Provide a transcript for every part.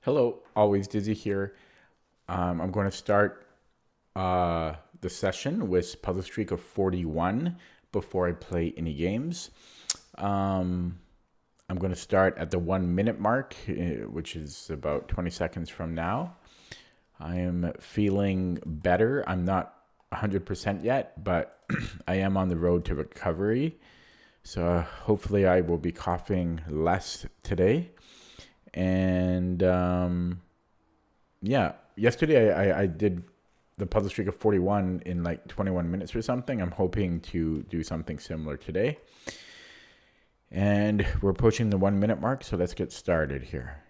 Hello, always Dizzy here. I'm going to start the session with puzzle streak of 41 before I play any games. Um, I'm going to start at the 1 minute mark, which is about 20 seconds from now. I am feeling better. I'm not 100% yet, but I am on the road to recovery. So hopefully I will be coughing less today. And yeah, yesterday I did the puzzle streak of 41 in like 21 minutes or something. I'm hoping to do something similar today. And we're approaching the 1 minute mark, so let's get started here.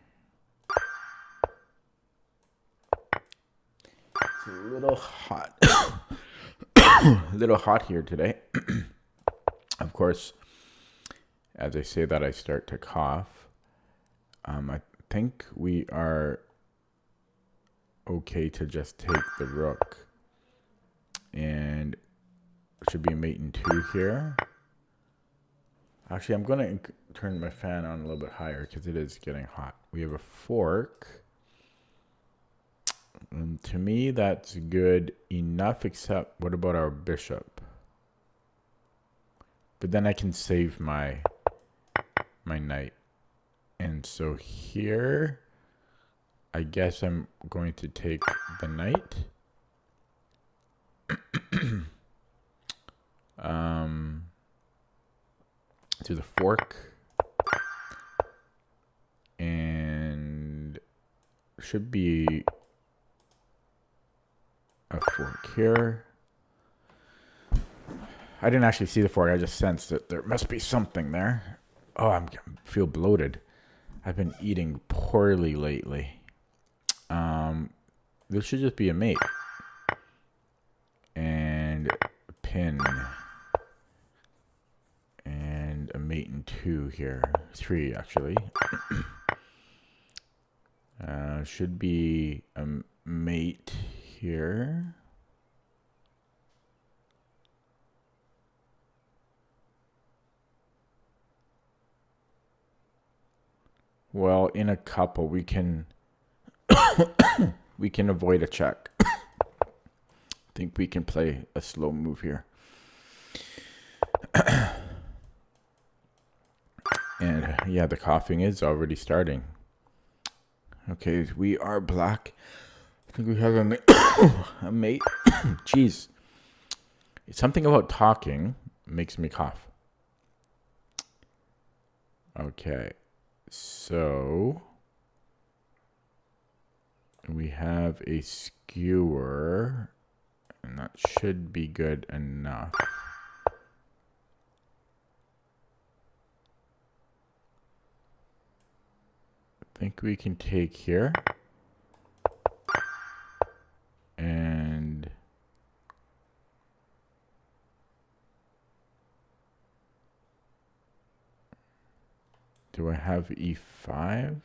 It's a little hot. A little hot here today. Of course, as I say that, I start to cough. I think we are okay to just take the rook. And it should be a mate in 2 here. Actually, I'm going to turn my fan on a little bit higher because it is getting hot. We have a fork. And to me, that's good enough, except what about our bishop? But then I can save my knight. And so here, I guess I'm going to take the knight. To the fork. And should be a fork here. I didn't actually see the fork. I just sensed that there must be something there. Oh, I feel bloated. I've been eating poorly lately. This should just be a mate. And a pin. And a mate in 2 here. 3, actually. Should be a mate here. Well, in a couple, we can we can avoid a check. I think we can play a slow move here. And yeah, the coughing is already starting. Okay, we are black. I think we have a mate. Jeez. Something about talking makes me cough. Okay. So we have a skewer, and that should be good enough. I think we can take here. And do I have e5?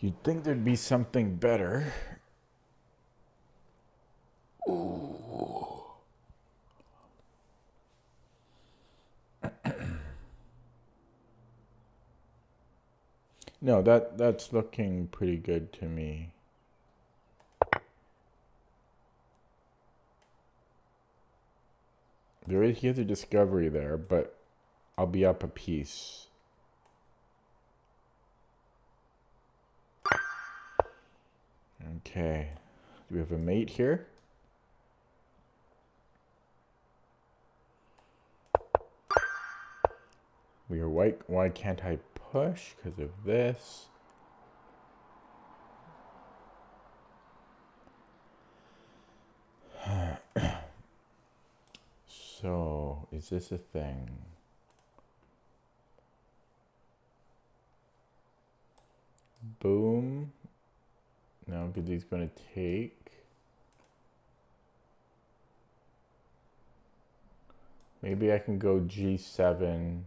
You'd think there'd be something better. Ooh. No, that's looking pretty good to me. There is here's a discovery there, but I'll be up a piece. Okay. Do we have a mate here? We are white. Why can't I push? Because of this. So, is this a thing? Boom. No, because he's going to take. Maybe I can go G7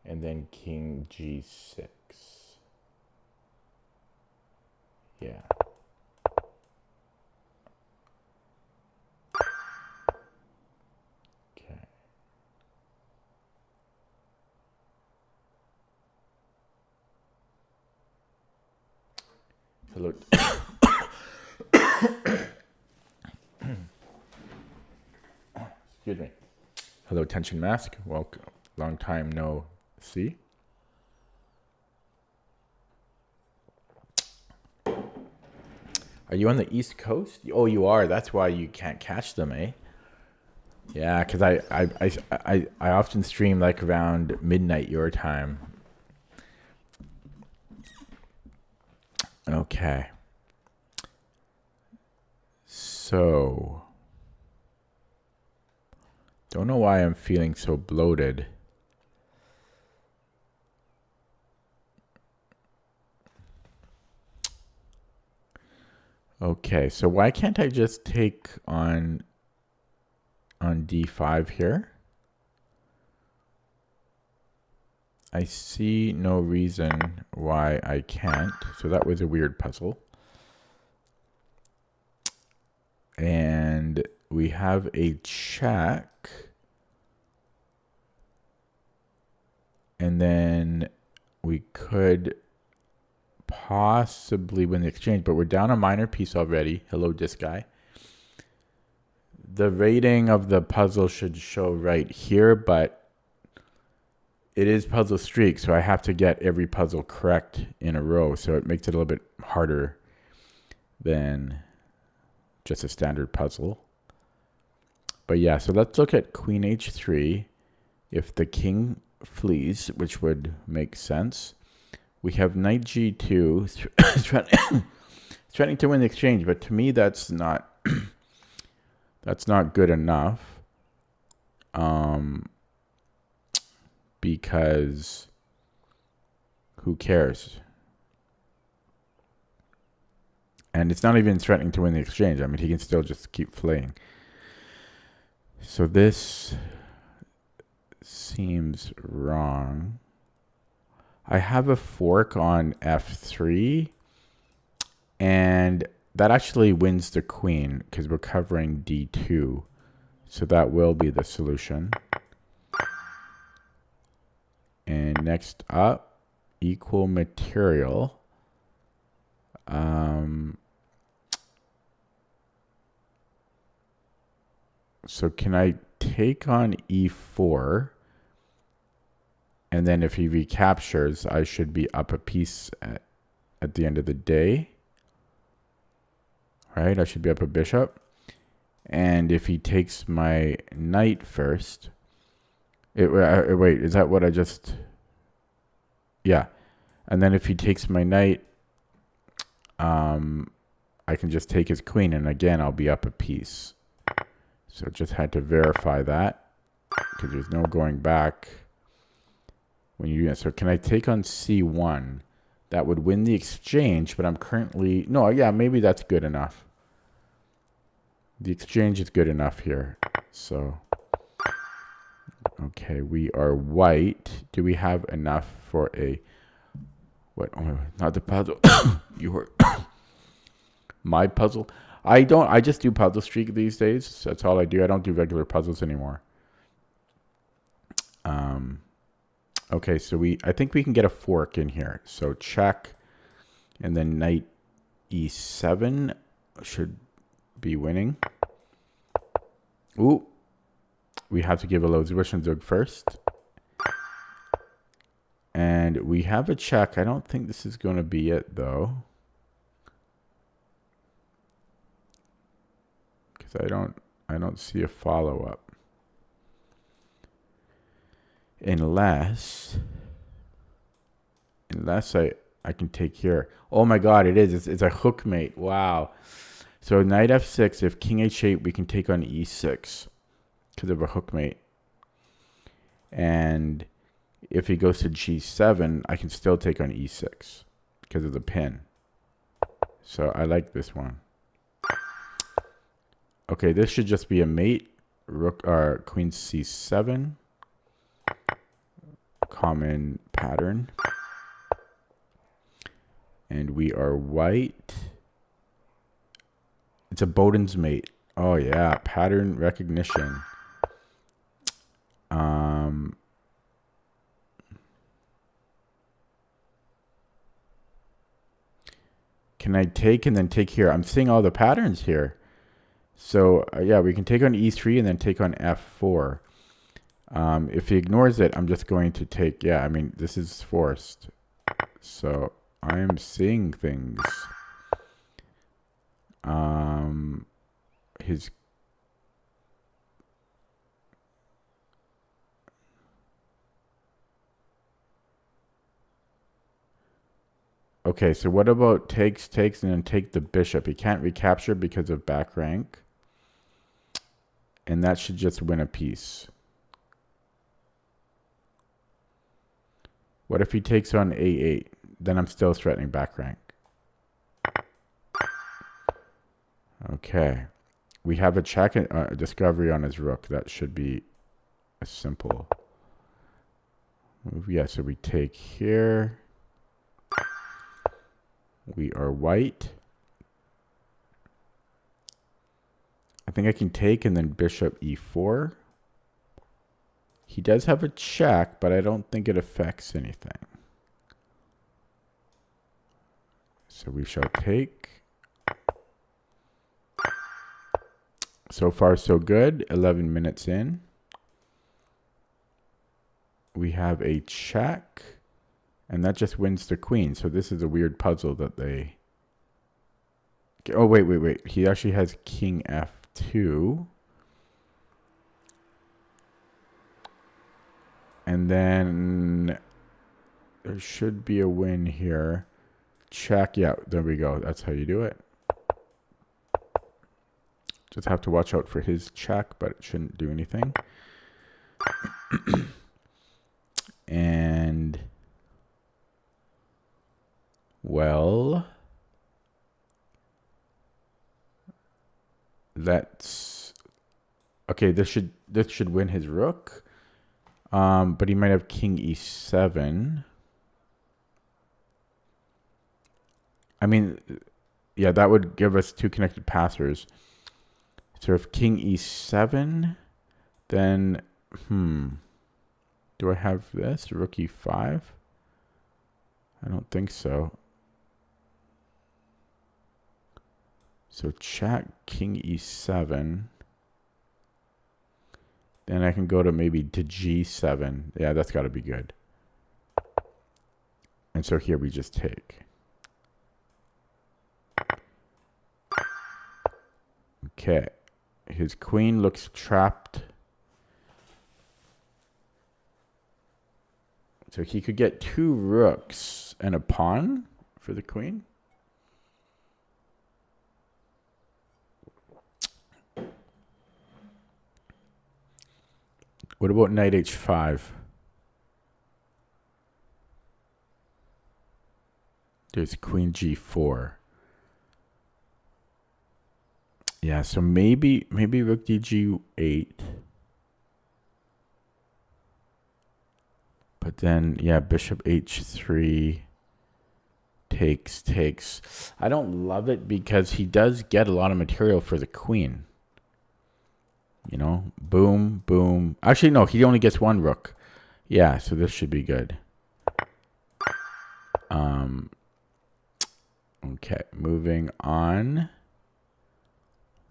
and then king g6. Yeah. Okay. Hello. Excuse me. Hello, Tension Mask. Welcome. Long time no see. Are you on the East Coast? Oh, you are. That's why you can't catch them, eh? Yeah, because I often stream like around midnight your time. Okay. So, don't know why I'm feeling so bloated. Okay, so why can't I just take on d5 here? I see no reason why I can't. So that was a weird puzzle. And we have a check. And then we could possibly win the exchange, but we're down a minor piece already. Hello, this guy. The rating of the puzzle should show right here, but it is puzzle streak, so I have to get every puzzle correct in a row, so it makes it a little bit harder than just a standard puzzle. But yeah, so let's look at Queen H3. If the king flees, which would make sense, we have Knight G2 threatening to win the exchange, but to me that's not that's not good enough. Because who cares? And it's not even threatening to win the exchange. I mean, he can still just keep fleeing. So this seems wrong. I have a fork on f3, and that actually wins the queen because we're covering d2. So that will be the solution. And next up, equal material. So can I take on e4? And then if he recaptures, I should be up a piece at the end of the day. Right? I should be up a bishop. And if he takes my knight first... wait, is that what I just... Yeah. And then if he takes my knight, I can just take his queen, and again, I'll be up a piece. So just had to verify that, because there's no going back when you do that. So can I take on c1? That would win the exchange, but I'm currently... No, yeah, maybe that's good enough. The exchange is good enough here. So... Okay, we are white. Do we have enough for a... What? Oh, not the puzzle. Your... My puzzle? I just do puzzle streak these days. That's all I do. I don't do regular puzzles anymore. Okay, so I think we can get a fork in here. So check, and then knight e7 should be winning. Ooh. We have to give a Loswischenzug first. And we have a check. I don't think this is going to be it, though. Because I don't see a follow-up. Unless I can take here. Oh my god, it is. It's a hook mate. Wow. So knight f6. If king h8, we can take on e6. Because of a hook mate. And if he goes to g7, I can still take on e6 because of the pin. So I like this one. Okay, this should just be a mate. Rook or queen c7. common pattern. And we are white. It's a Bowden's mate. Oh yeah, pattern recognition. Can I take and then take here? I'm seeing all the patterns here. So yeah, we can take on E3 and then take on F4. If he ignores it, I'm just going to take, yeah, I mean, this is forced. So I'm seeing things. His Okay, so what about takes, and then take the bishop? He can't recapture because of back rank. And that should just win a piece. What if he takes on A8? Then I'm still threatening back rank. Okay. We have a check and discovery on his rook. That should be a simple move. Yeah, so we take here. We are white. I think I can take and then bishop E4. He does have a check, but I don't think it affects anything. So we shall take. So far, so good. 11 minutes in. We have a check. And that just wins the queen. So this is a weird puzzle that they... Oh, wait. He actually has king F2. And then there should be a win here. Check. Yeah, there we go. That's how you do it. Just have to watch out for his check, but it shouldn't do anything. And... well, that's okay. This should win his rook, but he might have king E7. I mean, yeah, that would give us two connected passers. So if king E7, then do I have this rook E5? I don't think so. So check king E7. Then I can go to maybe to G7. Yeah, that's got to be good. And so here we just take. Okay. His queen looks trapped. So he could get two rooks and a pawn for the queen. What about knight H5? There's queen G4. Yeah, so maybe rook DG8. But then, yeah, bishop H3 takes. I don't love it because he does get a lot of material for the queen. You know, boom, boom. Actually, no, he only gets one rook. Yeah, so this should be good. Okay, moving on.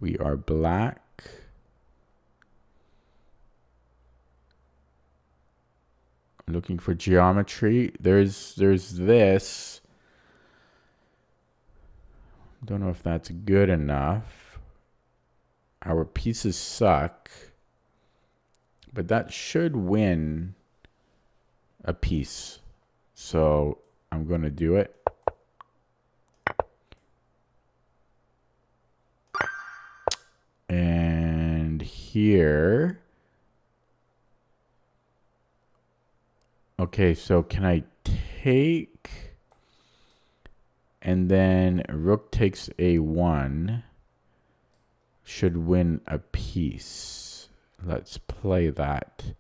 We are black. Looking for geometry. There's this. Don't know if that's good enough. Our pieces suck. But that should win a piece. So I'm going to do it. And here. Okay, so can I take? And then rook takes A1. Should win a piece. Let's play that.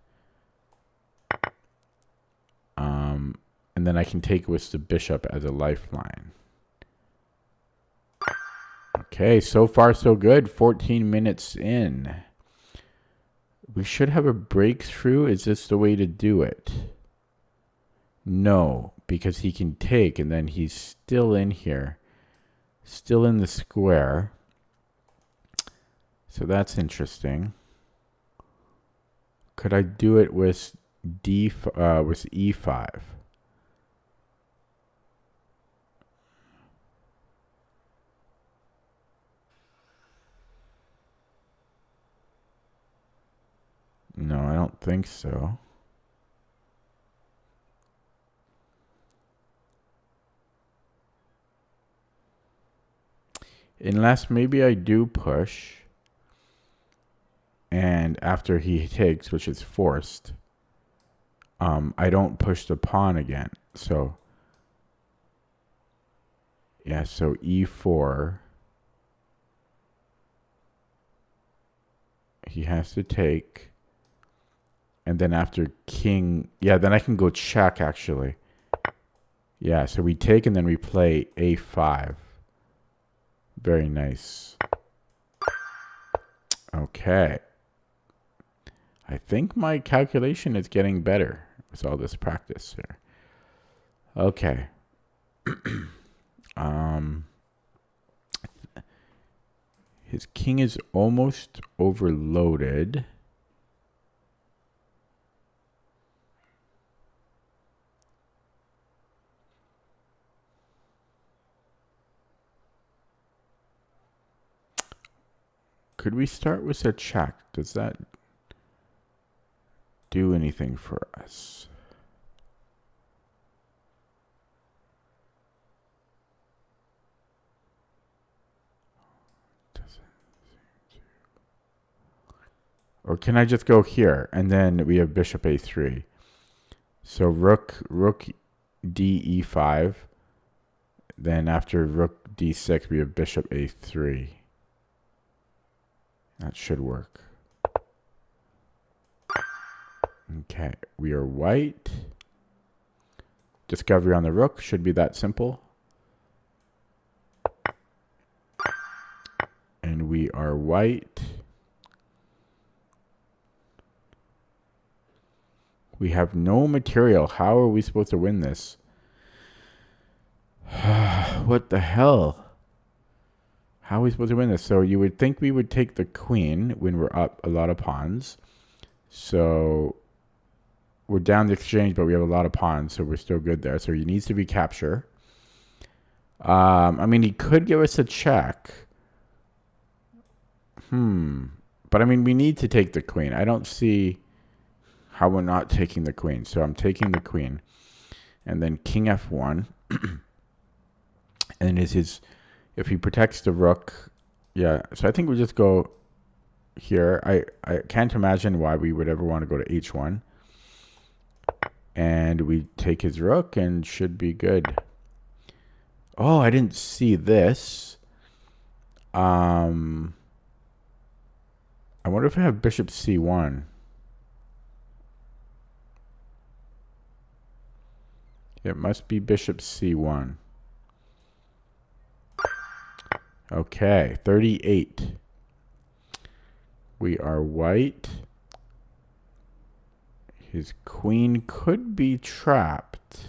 And then I can take with the bishop as a lifeline. Okay, so far so good. 14 minutes in. We should have a breakthrough. Is this the way to do it? No, because he can take, and then he's still in here. Still in the square. So that's interesting. Could I do it with with e5? No, I don't think so. Unless maybe I do push. And after he takes, which is forced, I don't push the pawn again. So, yeah, so e4. He has to take. And then after king, yeah, then I can go check, actually. Yeah, so we take and then we play a5. Very nice. Okay. I think my calculation is getting better with all this practice here. Okay. His king is almost overloaded. Could we start with a check? Does that do anything for us? Or can I just go here and then we have bishop a3? So rook d e5. Then after rook d6 we have bishop a3. That should work. Okay, we are white. Discovery on the rook should be that simple. And we are white. We have no material. How are we supposed to win this? What the hell? How are we supposed to win this? So you would think we would take the queen when we're up a lot of pawns. So we're down the exchange, but we have a lot of pawns, so we're still good there. So he needs to be capture. I mean, he could give us a check. But I mean, we need to take the queen. I don't see how we're not taking the queen. So I'm taking the queen. And then king f1. And if he protects the rook, yeah. So I think we just go here. I can't imagine why we would ever want to go to h1. And we take his rook and should be good. Oh, I didn't see this. I wonder if I have bishop c1. It must be bishop c1. Okay, 38. We are white. His queen could be trapped.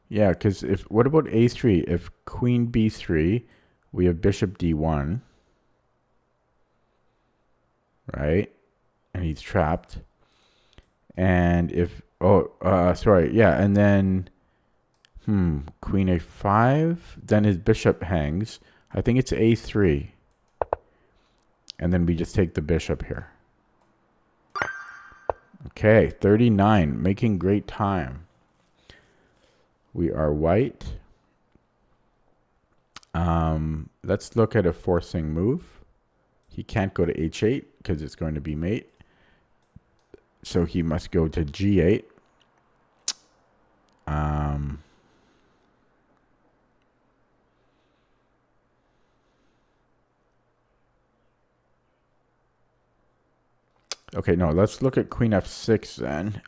Yeah, because what about a3? If queen b3, we have bishop d1, right? And he's trapped. And if sorry, yeah, and then queen a5, then his bishop hangs. I think it's a3. And then we just take the bishop here. Okay, 39, making great time. We are white. let's look at a forcing move. He can't go to h8 because it's going to be mate. So he must go to g8. Okay, no, let's look at queen f6 then.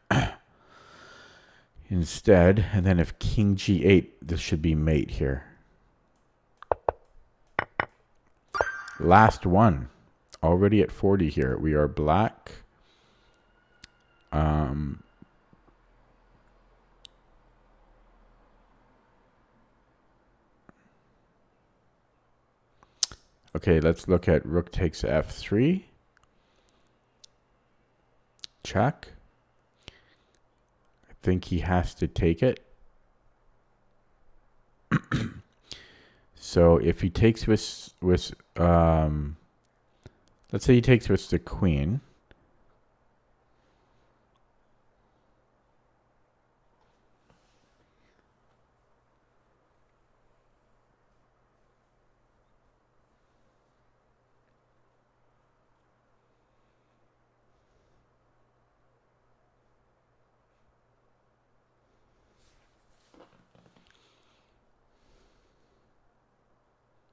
Instead, and then if king g8, this should be mate here. Last one. Already at 40 here. We are black. Okay, let's look at rook takes f3. Check. I think he has to take it. So if he takes with let's say he takes with the queen.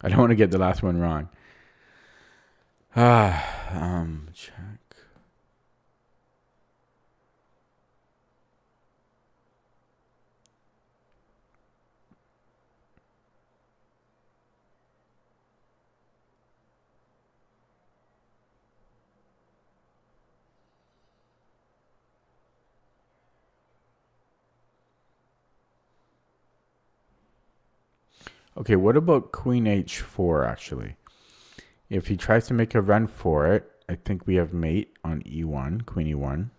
I don't want to get the last one wrong. Check. Okay, what about queen h4 actually? If he tries to make a run for it, I think we have mate on e1, queen e1.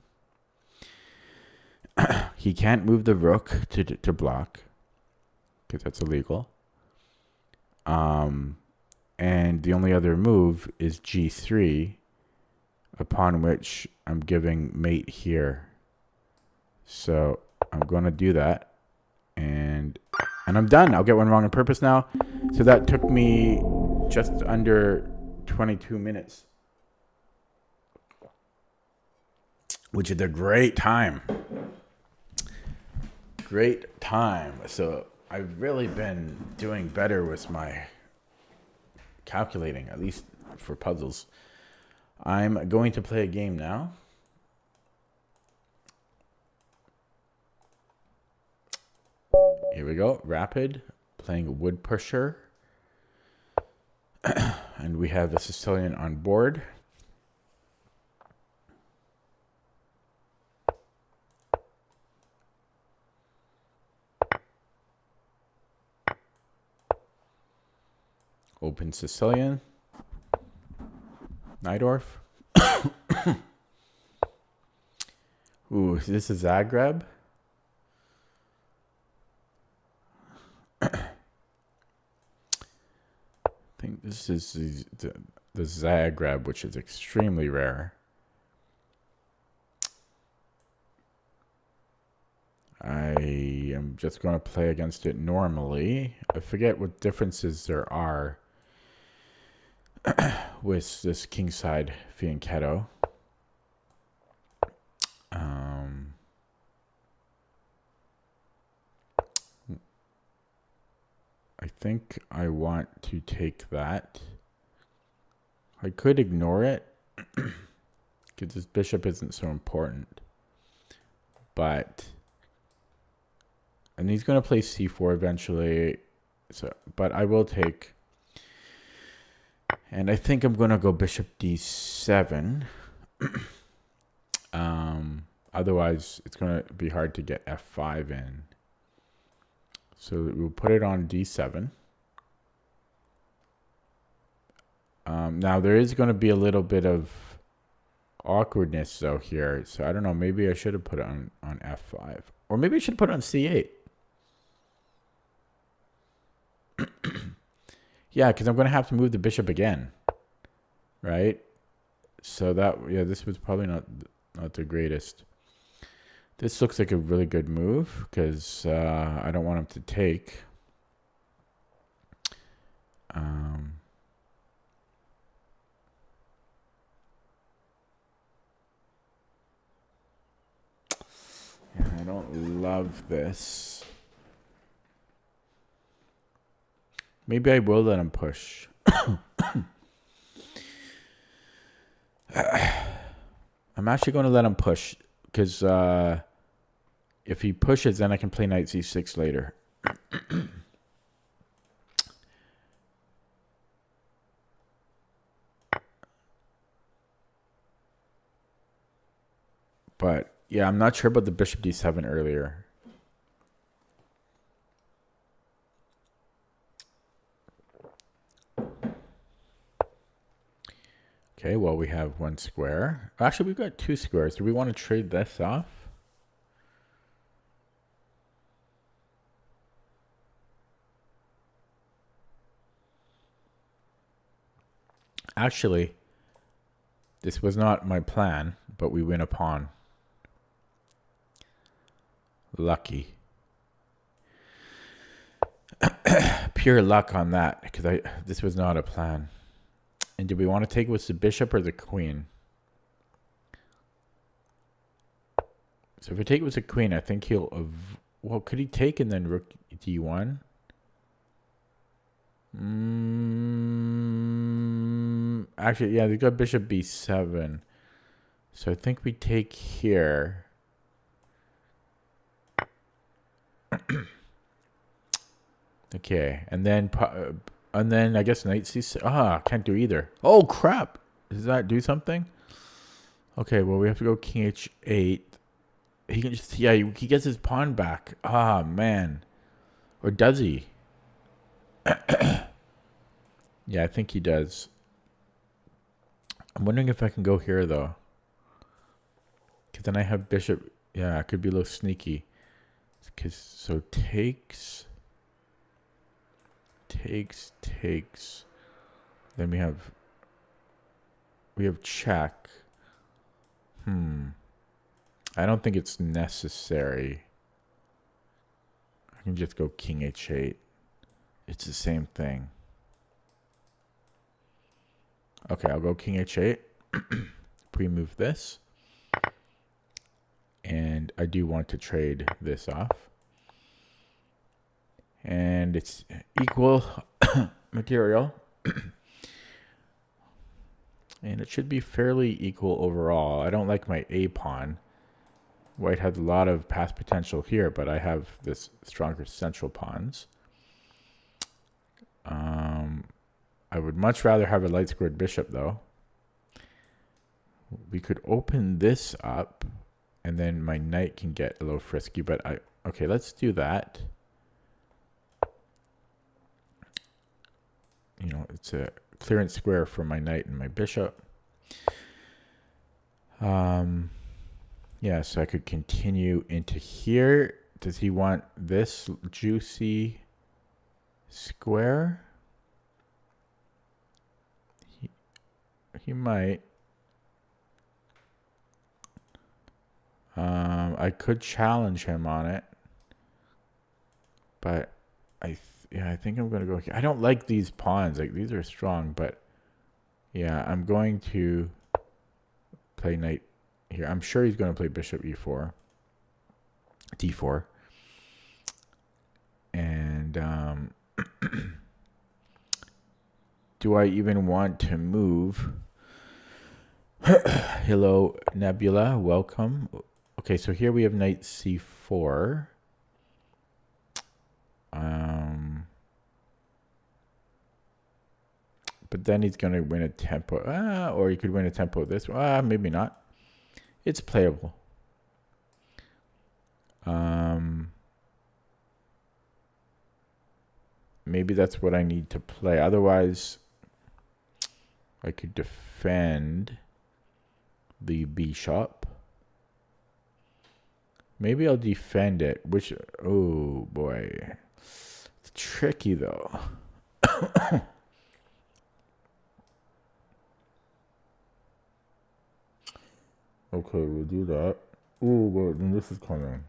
He can't move the rook to block because that's illegal. And the only other move is g3, upon which I'm giving mate here. So I'm going to do that. And I'm done. I'll get one wrong on purpose now. So that took me just under 22 minutes, which is a great time. Great time. So I've really been doing better with my calculating, at least for puzzles. I'm going to play a game now. Here we go. Rapid, playing wood pusher. And we have the Sicilian on board. Open Sicilian. Najdorf. Ooh, this is Zagreb. I think this is the Zagreb, which is extremely rare. I am just going to play against it normally. I forget what differences there are with this kingside fianchetto. I think I want to take that. I could ignore it because this bishop isn't so important. But, and he's going to play c4 eventually. So, but I will take, and I think I'm going to go bishop d7. Otherwise, it's going to be hard to get f5 in. So we'll put it on d7. Now there is going to be a little bit of awkwardness though here. So I don't know, maybe I should have put it on f5. Or maybe I should put it on c8. Yeah, because I'm going to have to move the bishop again. Right? So that, yeah, this was probably not the greatest. This looks like a really good move because I don't want him to take. I don't love this. Maybe I will let him push. I'm actually going to let him push because if he pushes, then I can play knight c6 later. But yeah, I'm not sure about the bishop d7 earlier. Okay, well, we have one square. Actually, we've got two squares. Do we want to trade this off? Actually, this was not my plan, but we win a pawn. Lucky. Pure luck on that, because this was not a plan. And do we want to take with the bishop or the queen? So if we take it with the queen, I think he'll... well, could he take and then rook d1? Actually, yeah, they got bishop b7. So I think we take here. Okay, and then I guess knight c6. Can't do either. Oh crap! Does that do something? Okay, well we have to go king h8. He can just he gets his pawn back. Man, or does he? Yeah, I think he does. I'm wondering if I can go here though, because then I have bishop. Yeah, it could be a little sneaky. So takes. Then we have check. I don't think it's necessary. I can just go king h8. It's the same thing. Okay, I'll go king h8. Pre-move this. And I do want to trade this off. And it's equal material. And it should be fairly equal overall. I don't like my A pawn. White has a lot of pass potential here, but I have this stronger central pawns. I would much rather have a light squared bishop though. We could open this up and then my knight can get a little frisky, but okay, let's do that. You know, it's a clearance square for my knight and my bishop. Yeah, so I could continue into here. Does he want this juicy square? He might. I could challenge him on it, but I think I'm gonna go here. I don't like these pawns. Like these are strong, but yeah, I'm going to play knight here. I'm sure he's going to play bishop e4, d4, and do I even want to move? Hello, Nebula. Welcome. Okay, so here we have knight c4. But then he's going to win a tempo. Or he could win a tempo this way. Maybe not. It's playable. Maybe that's what I need to play. Otherwise, I could defend the bishop. Maybe I'll defend it. Which, oh boy. It's tricky though. Okay, we'll do that. Oh, but then this is coming.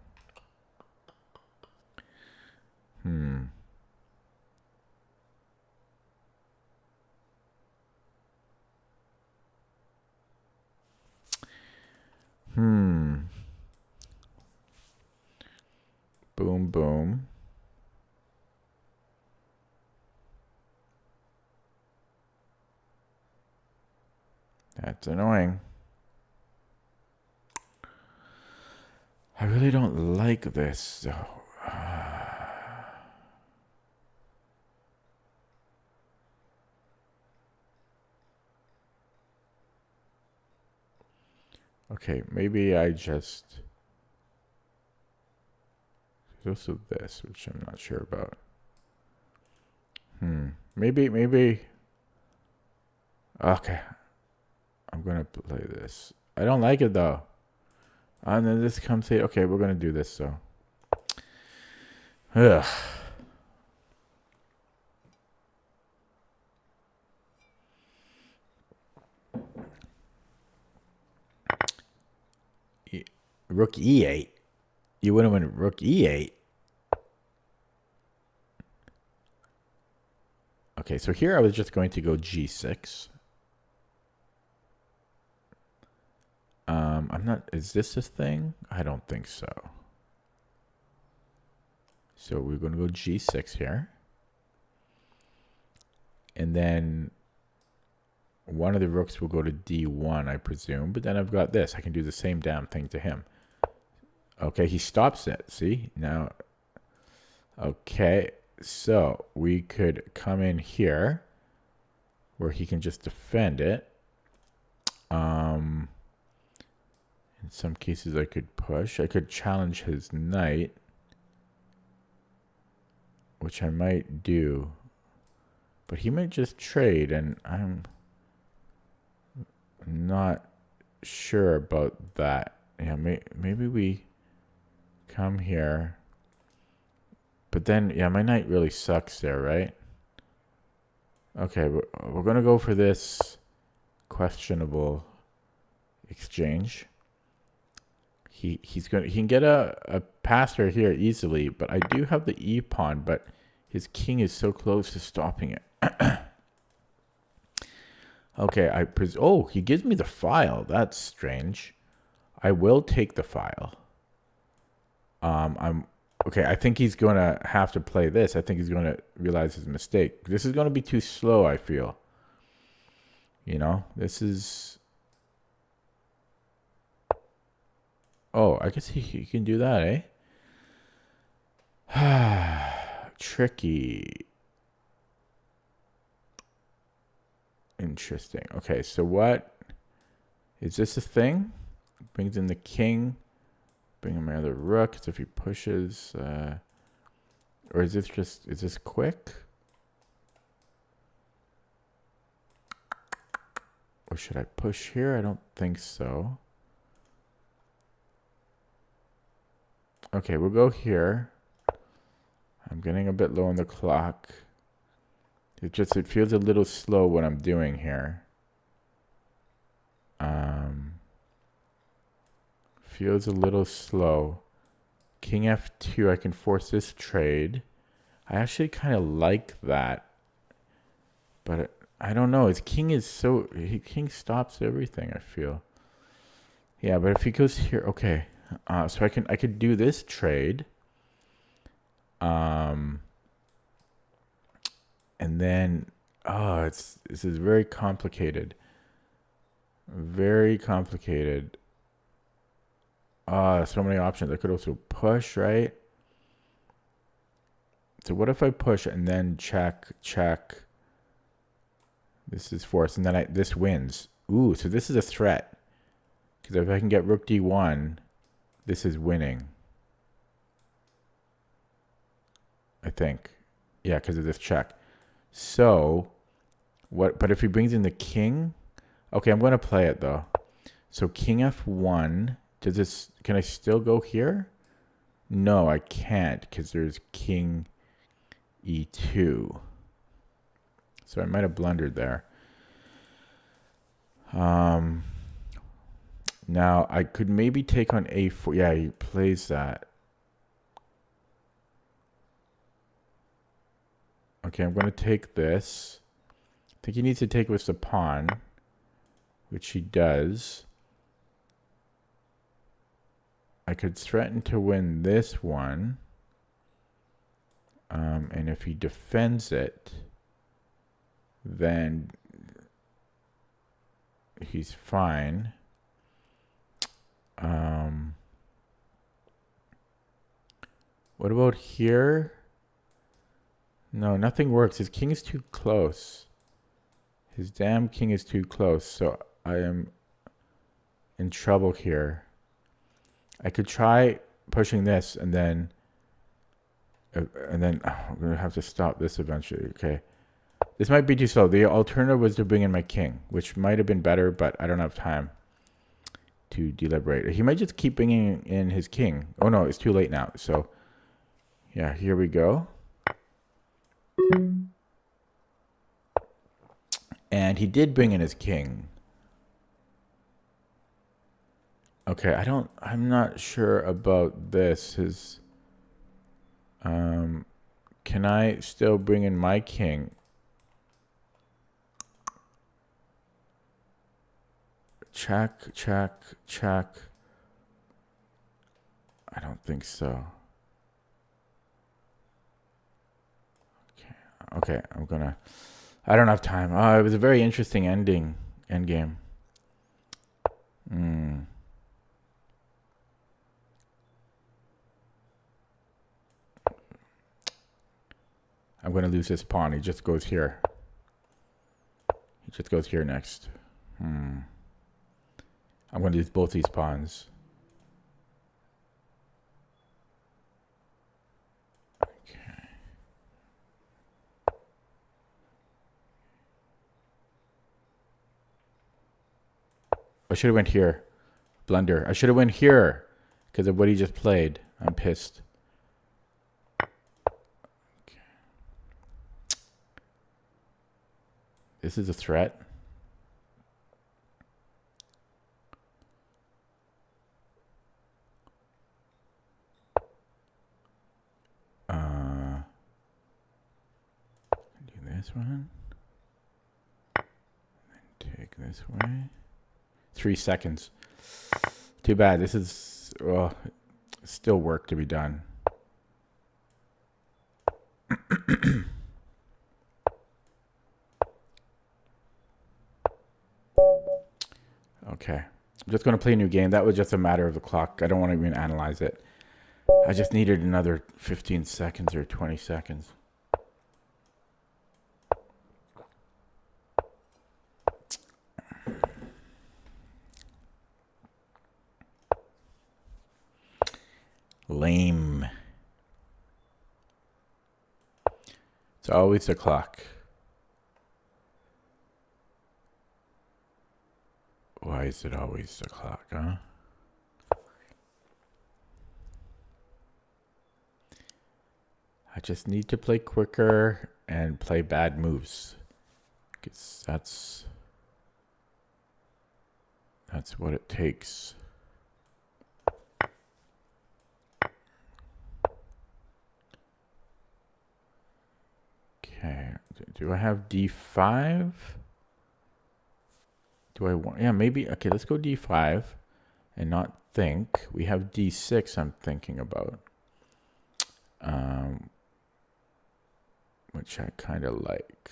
Boom, boom. That's annoying. I really don't like this, though. Okay, maybe I just... There's also this, which I'm not sure about. Maybe... Okay. I'm going to play this. I don't like it, though. And then this comes here. Okay, we're going to do this, so. Ugh. Rook e8. You wouldn't win rook e8. Okay, so here I was just going to go g6. I'm not... Is this a thing? I don't think so. So we're going to go g6 here. And then one of the rooks will go to d1, I presume. But then I've got this. I can do the same damn thing to him. Okay, he stops it. See? Now, okay. So we could come in here where he can just defend it. In some cases I could push. I could challenge his knight, which I might do. But he might just trade, and I'm not sure about that. Yeah, maybe we come here. But then, yeah, my knight really sucks there, right? Okay, we're going to go for this questionable exchange. He can get a passer here easily, but I do have the e pawn, but his king is so close to stopping it. Okay, oh, he gives me the file. That's strange. I will take the file. Okay, I think he's going to have to play this. I think he's going to realize his mistake. This is going to be too slow, I feel. You know, this is... Oh, I guess he can do that, eh? Tricky. Interesting. Okay, so what? Is this a thing? Brings in the king. Bring in my other rook. So if he pushes... or is this just... Is this quick? Or should I push here? I don't think so. Okay, we'll go here. I'm getting a bit low on the clock. It feels a little slow what I'm doing here. Feels a little slow. King f2, I can force this trade. I actually kind of like that. But I don't know. His king is so... King stops everything, I feel. Yeah, but if he goes here... Okay. So I could do this trade. And then... Oh, this is very complicated. Very complicated. So many options. I could also push, right? So what if I push and then check? This is forced, and then this wins. Ooh, so this is a threat. Because if I can get rook d1, this is winning. I think. Yeah, because of this check. So, what? But if he brings in the king... Okay, I'm going to play it, though. So king f1... Does this... Can I still go here? No, I can't, because there's king e2. So I might have blundered there. Now, I could maybe take on a4. Yeah, he plays that. Okay, I'm going to take this. I think he needs to take with the pawn, which he does. I could threaten to win this one. And if he defends it, then he's fine. What about here? No, nothing works. His king is too close. His damn king is too close. So I am in trouble here. I could try pushing this and then I'm going to have to stop this eventually. Okay. This might be too slow. The alternative was to bring in my king, which might have been better, but I don't have time to deliberate. He might just keep bringing in his king. Oh no, it's too late now. So yeah, here we go. And he did bring in his king. Okay, I'm not sure about this. Can I still bring in my king? Check, check, check. I don't think so. Okay, I don't have time. It was a very interesting endgame. I'm going to lose this pawn. He just goes here. He just goes here next. I'm going to lose both these pawns. Okay. I should have went here. Blunder. I should have went here because of what he just played. I'm pissed. Okay. This is a threat. Do this one. Then take this way. 3 seconds. Too bad. This is still work to be done. Okay. I'm just going to play a new game. That was just a matter of the clock. I don't want to even analyze it. I just needed another 15 seconds or 20 seconds. Lame. It's always the clock. Why is it always the clock, huh? I just need to play quicker and play bad moves. Because that's what it takes. Okay, do I have D5? Do I want, yeah, maybe, okay, let's go D5 and not think. We have D6 I'm thinking about. Which I kind of like.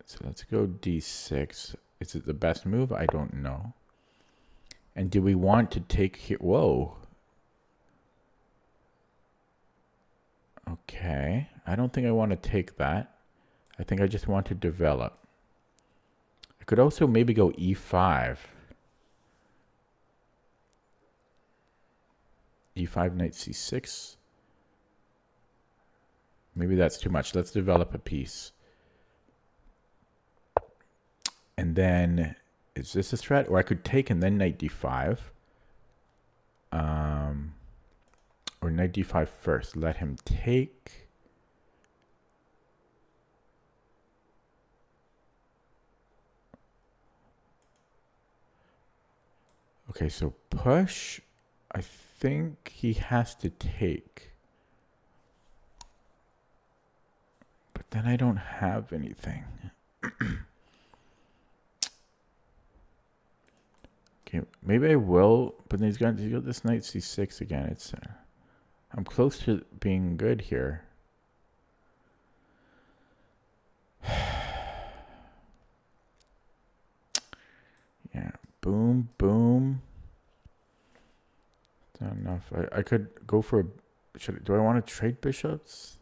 So let's go D6. Is it the best move? I don't know. And do we want to take here? Whoa. Okay. I don't think I want to take that. I think I just want to develop. I could also maybe go E5. E5, knight C6. Maybe that's too much. Let's develop a piece. And then, is this a threat? Or I could take and then knight D5. Or knight D5 first. Let him take. Okay, so push. I think he has to take. But then I don't have anything. Okay, maybe I will, but then he's got this knight C6 again. It's I'm close to being good here. Yeah, boom, boom. Not enough. I could go for. Do I want to trade bishops?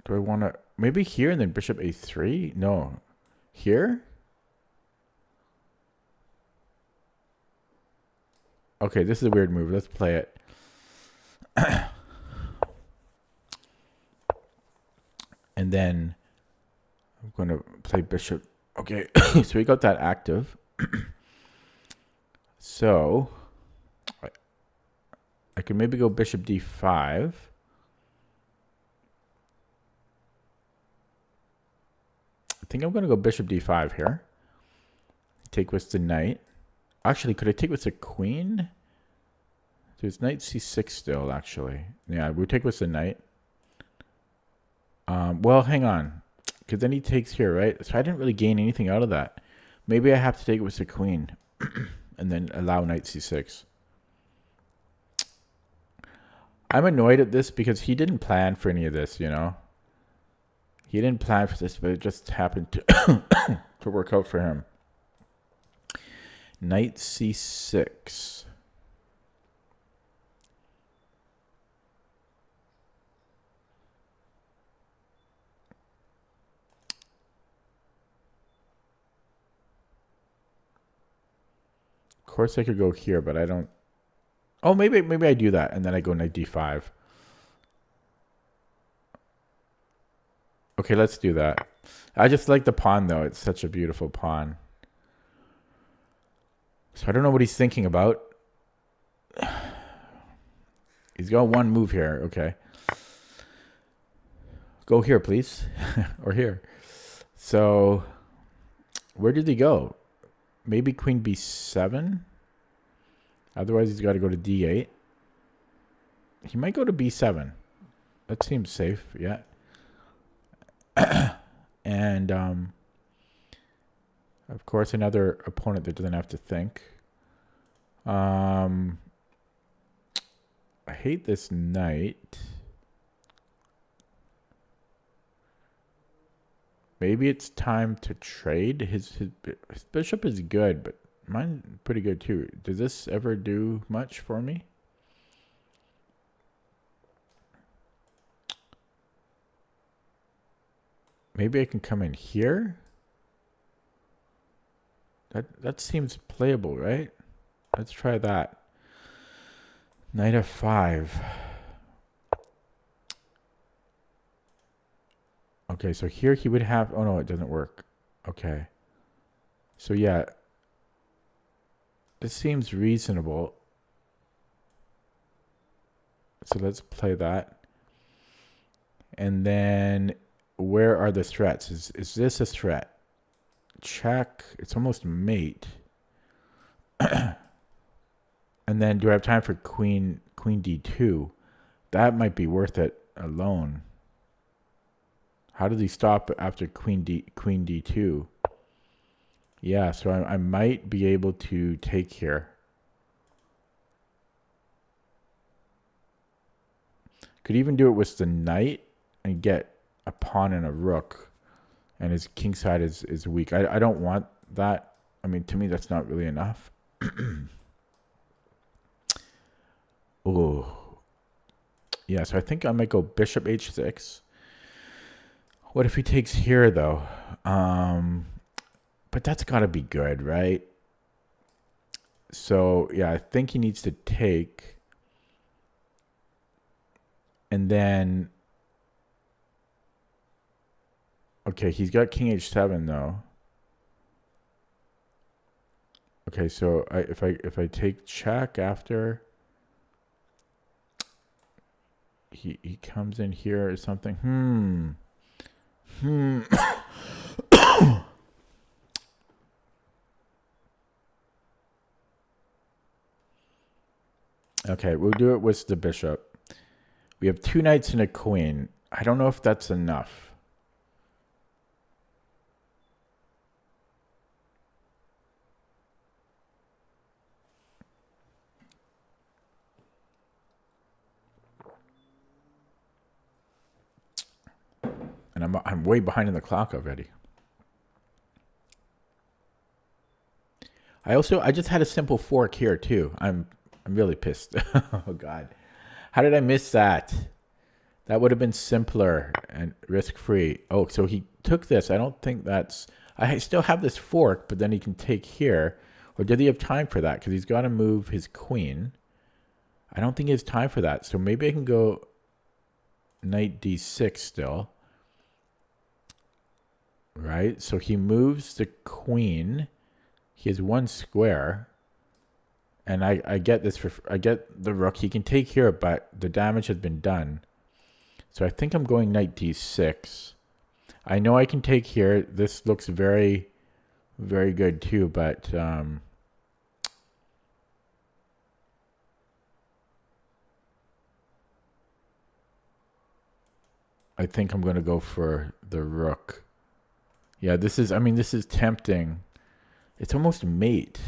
Do I want to maybe here and then bishop a3? No, here. Okay, this is a weird move. Let's play it. And then I'm going to play bishop. Okay, so we got that active. So I can maybe go bishop d5. I think I'm going to go bishop d5 here. Take with the knight. Actually, could I take with the queen? There's knight c6 still, actually. Yeah, we take with the knight. Well, hang on. Because then he takes here, right? So I didn't really gain anything out of that. Maybe I have to take it with the queen. And then allow knight c6. I'm annoyed at this because he didn't plan for any of this, you know? He didn't plan for this, but it just happened to, to work out for him. Knight c6. Of course I could go here, but I don't. Oh, maybe I do that, and then I go knight d5. Okay, let's do that. I just like the pawn, though. It's such a beautiful pawn. So I don't know what he's thinking about. He's got one move here. Okay. Go here, please. Or here. So where did he go? Maybe queen b7? Otherwise, he's got to go to d8. He might go to b7. That seems safe, yeah. And, of course, another opponent that doesn't have to think. I hate this knight. Maybe it's time to trade. His bishop is good, but mine's pretty good too. Does this ever do much for me? Maybe I can come in here. That seems playable, right? Let's try that. Knight f5. Okay, so here he would have. Oh no, it doesn't work. Okay. So yeah, this seems reasonable. So let's play that. And then where are the threats? Is this a threat? Check. It's almost mate. And then do I have time for queen d2? That might be worth it alone. How does he stop after queen d2? Yeah, so I might be able to take here. Could even do it with the knight and get a pawn and a rook. And his king side is weak. I don't want that. I mean, to me, that's not really enough. Oh. Yeah, so I think I might go bishop h6. What if he takes here, though? But that's got to be good, right? So, yeah, I think he needs to take. And then... Okay, he's got king h7, though. Okay, so if I take check after... He comes in here or something. Okay, we'll do it with the bishop. We have two knights and a queen. I don't know if that's enough. and I'm way behind in the clock already. I just had a simple fork here too. I'm really pissed. Oh God, how did I miss that? That would have been simpler and risk-free. Oh, so he took this. I don't think that's... I still have this fork, but then he can take here. Or did he have time for that? Because he's got to move his queen. I don't think he has time for that. So maybe I can go knight d6 still. Right? So he moves the queen. He has one square. And I get this for... I get the rook. He can take here, but the damage has been done. So I think I'm going knight d6. I know I can take here. This looks very, very good too, but I think I'm going to go for the rook. Yeah, this is tempting. It's almost mate.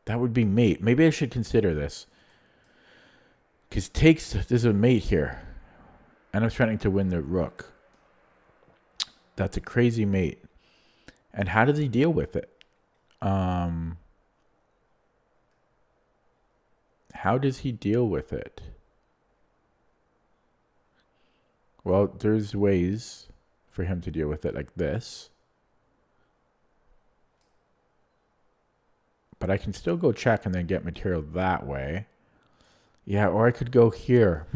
That would be mate. Maybe I should consider this. Because there's a mate here. And I'm trying to win the rook. That's a crazy mate. And how does he deal with it? How does he deal with it? Well, there's ways for him to deal with it like this. But I can still go check and then get material that way. Yeah, or I could go here.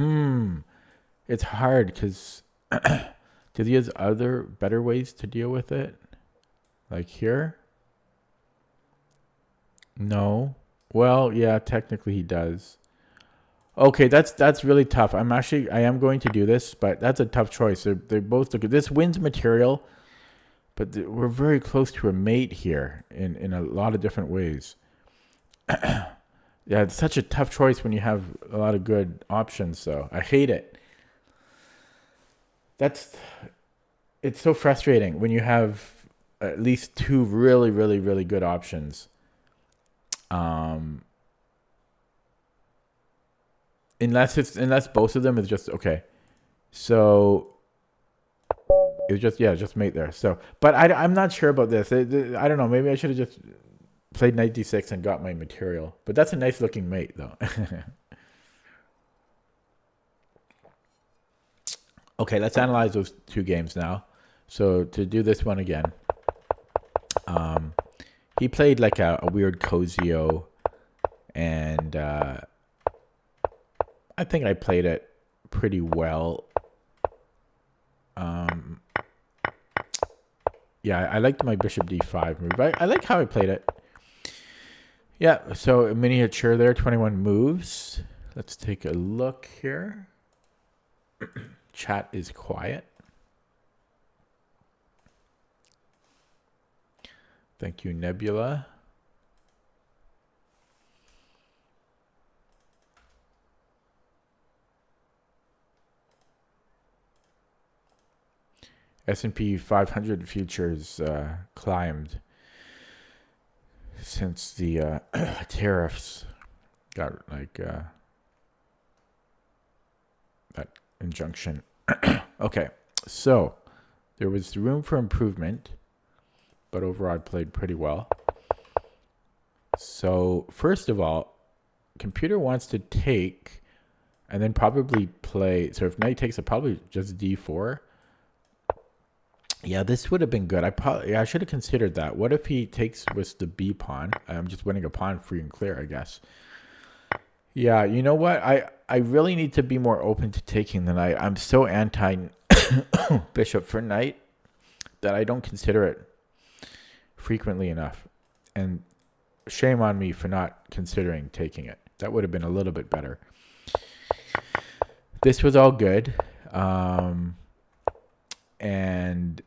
It's hard because does he have other better ways to deal with it? Like here? No. Well, yeah, technically he does. Okay, that's really tough. I am going to do this, but that's a tough choice. They both look good. This wins material, but we're very close to a mate here in a lot of different ways. Yeah, it's such a tough choice when you have a lot of good options, though. I hate it. It's so frustrating when you have at least two really, really, really good options. Unless both of them is just okay. So it's just mate there. So, but I'm not sure about this. I don't know. Maybe I should have just played knight d6 and got my material. But that's a nice looking mate, though. Okay, let's analyze those two games now. So to do this one again, he played like a weird Cosio, and I think I played it pretty well. Yeah, I liked my bishop d5 move. I like how I played it. Yeah, so a miniature there, 21 moves. Let's take a look here. Chat is quiet. Thank you, Nebula. S&P 500 futures climbed since the tariffs got that injunction. Okay, so there was room for improvement, but overall I played pretty well. So first of all, computer wants to take and then probably play. So if knight takes, it probably just d4. Yeah, this would have been good. I should have considered that. What if he takes with the b pawn? I'm just winning a pawn free and clear, I guess. Yeah, you know what? I really need to be more open to taking than I'm so anti bishop for knight that I don't consider it frequently enough. And shame on me for not considering taking it. That would have been a little bit better. This was all good. And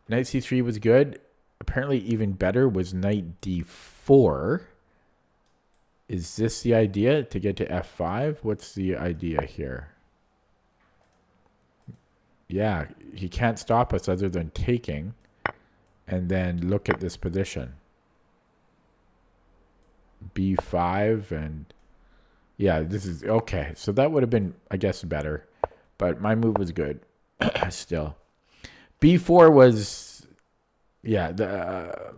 knight c3 was good. Apparently even better was knight d4. Is this the idea to get to f5? What's the idea here? Yeah, he can't stop us other than taking. And then look at this position. b5 and... Yeah, this is... Okay, so that would have been, I guess, better. But my move was good. Still. B4 was, yeah, the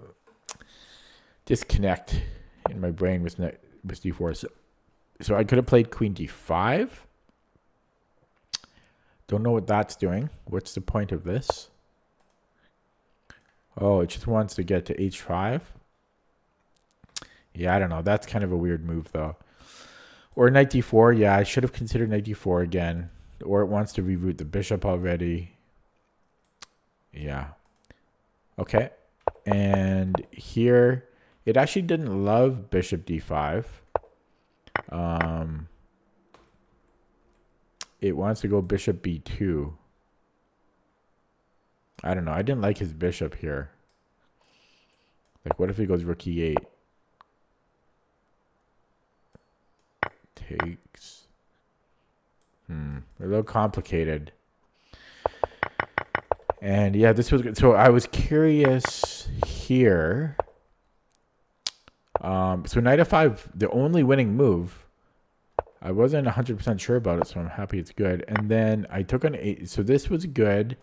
disconnect in my brain was D4. So I could have played queen D5. Don't know what that's doing. What's the point of this? Oh, it just wants to get to H5. Yeah, I don't know. That's kind of a weird move, though. Or knight D4. Yeah, I should have considered knight D4 again. Or it wants to reroute the bishop already. Yeah. Okay. And here, it actually didn't love bishop D5. It wants to go bishop B2. I don't know. I didn't like his bishop here. Like, what if he goes rook E8? Takes. A little complicated. And yeah, this was good. So I was curious here. So knight f5, the only winning move. I wasn't 100% sure about it, so I'm happy it's good. And then I took an 8. So this was good.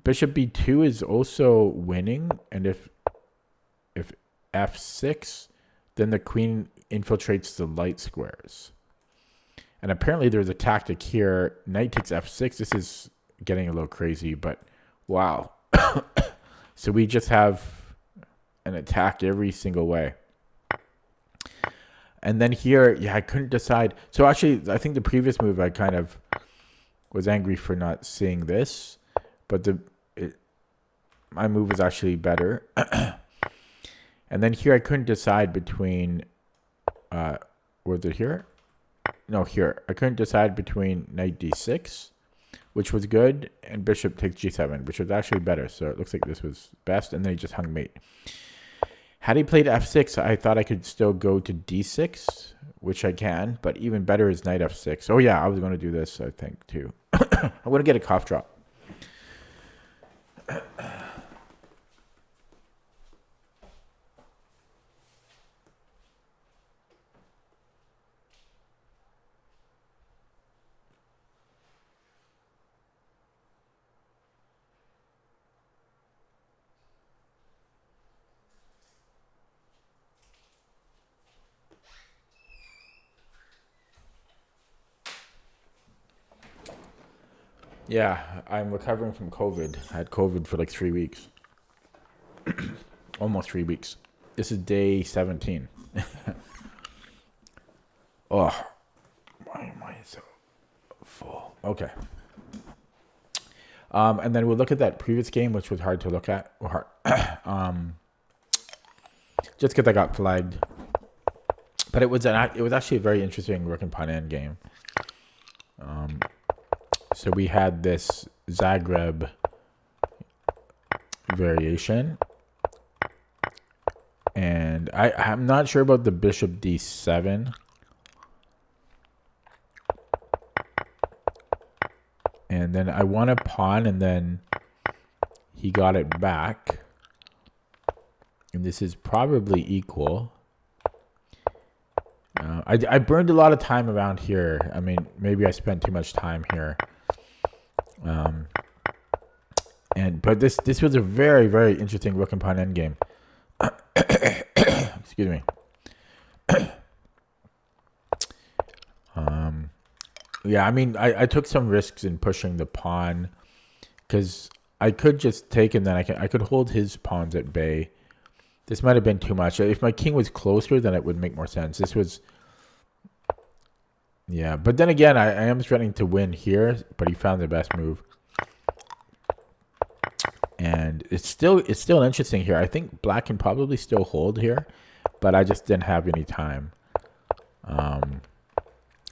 Bishop b2 is also winning. And if f6, then the queen infiltrates the light squares. And apparently there's a tactic here. Knight takes f6. This is getting a little crazy, but wow. So we just have an attack every single way. And then here, yeah, I couldn't decide. So actually, I think the previous move I kind of was angry for not seeing this, but my move was actually better. And then here I couldn't decide between, was it here? No, here. I couldn't decide between knight d6, which was good, and bishop takes g7, which was actually better. So it looks like this was best, and then he just hung mate. Had he played f6, I thought I could still go to d6, which I can, but even better is knight f6. Oh yeah, I was going to do this, I think, too. I'm going to get a cough drop. Yeah, I'm recovering from COVID. I had COVID for like 3 weeks. Almost 3 weeks. This is day 17. Oh, why am I so full? Okay. And then we'll look at that previous game, which was hard to look at. Just because I got flagged. But it was actually a very interesting rook and pawn end game. So we had this Zagreb variation. And I'm not sure about the bishop d7. And then I won a pawn, and then he got it back. And this is probably equal. I burned a lot of time around here. I mean, maybe I spent too much time here. But this was a very, very interesting rook and pawn endgame. Excuse me. Yeah, I mean, I took some risks in pushing the pawn, because I could just take him, then I could hold his pawns at bay. This might have been too much. If my king was closer, then it would make more sense. This was, yeah. But then again, I am threatening to win here, but he found the best move. And it's still interesting here. I think black can probably still hold here, but I just didn't have any time.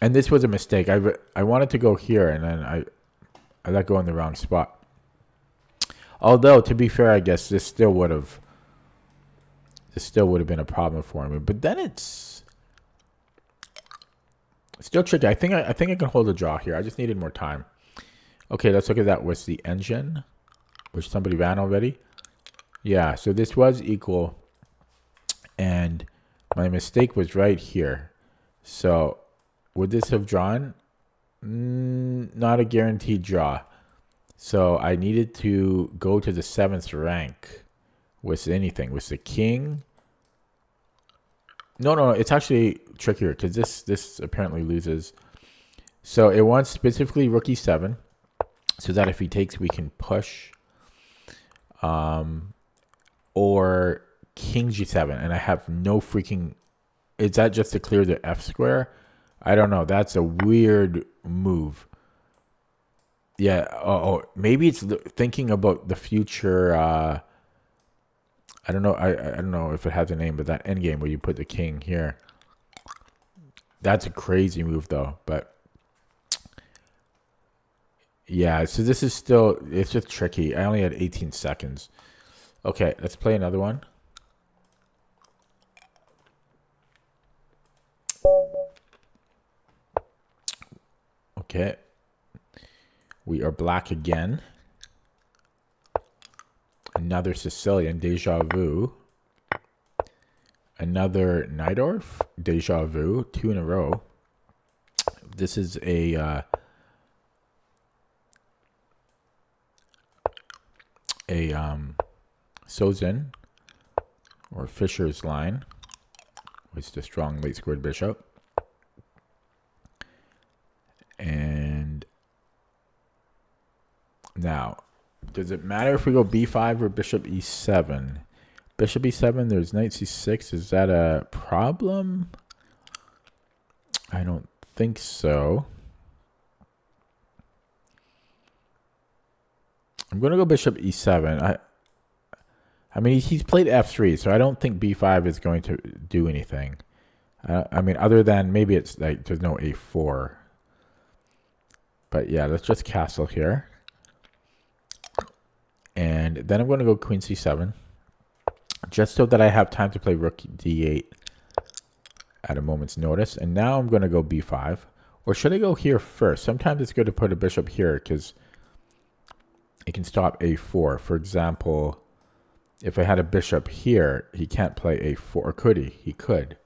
And this was a mistake. I wanted to go here, and then I let go in the wrong spot. Although, to be fair, I guess this still would have been a problem for me. But then it's still tricky. I think I can hold a draw here. I just needed more time. Okay, let's look at that with the engine, which somebody ran already. Yeah, so this was equal, and my mistake was right here. So would this have drawn? Not a guaranteed draw. So I needed to go to the 7th rank with anything. With the king. No, it's actually trickier because this apparently loses. So it wants specifically rook e7, so that if he takes, we can push. Or king g7, and I have no freaking. Is that just to clear the f square? I don't know. That's a weird move. Yeah. Oh, maybe it's thinking about the future. I don't know. I don't know if it has a name, but that endgame where you put the king here. That's a crazy move, though. But yeah, so this is still. It's just tricky. I only had 18 seconds. Okay, let's play another one. Okay. We are black again. Another Sicilian, deja vu. Another Najdorf, deja vu, 2 in a row. This is a Sozin or Fisher's line, which is the strong late squared bishop. And now, does it matter if we go b5 or bishop e7? Bishop e7, there's knight c6. Is that a problem? I don't think so. I'm going to go bishop e7. I mean, he's played f3, so I don't think b5 is going to do anything. I mean, other than maybe it's like there's no a4. But yeah, let's just castle here. And then I'm going to go queen c7. Just so that I have time to play rook d8 at a moment's notice. And now I'm going to go b5. Or should I go here first? Sometimes it's good to put a bishop here because it can stop a4. For example, if I had a bishop here, he can't play a4. Or could he? He could.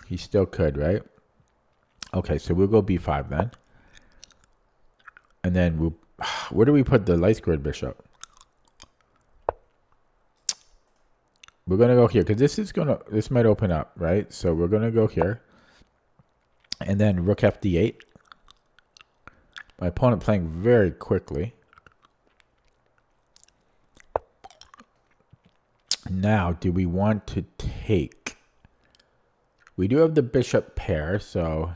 He still could, right? Okay, so we'll go b5 then. And then we'll... Where do we put the light squared bishop? We're going to go here because this might open up, right? So we're going to go here. And then rook fd8. My opponent playing very quickly. Now, do we want to take? We do have the bishop pair, so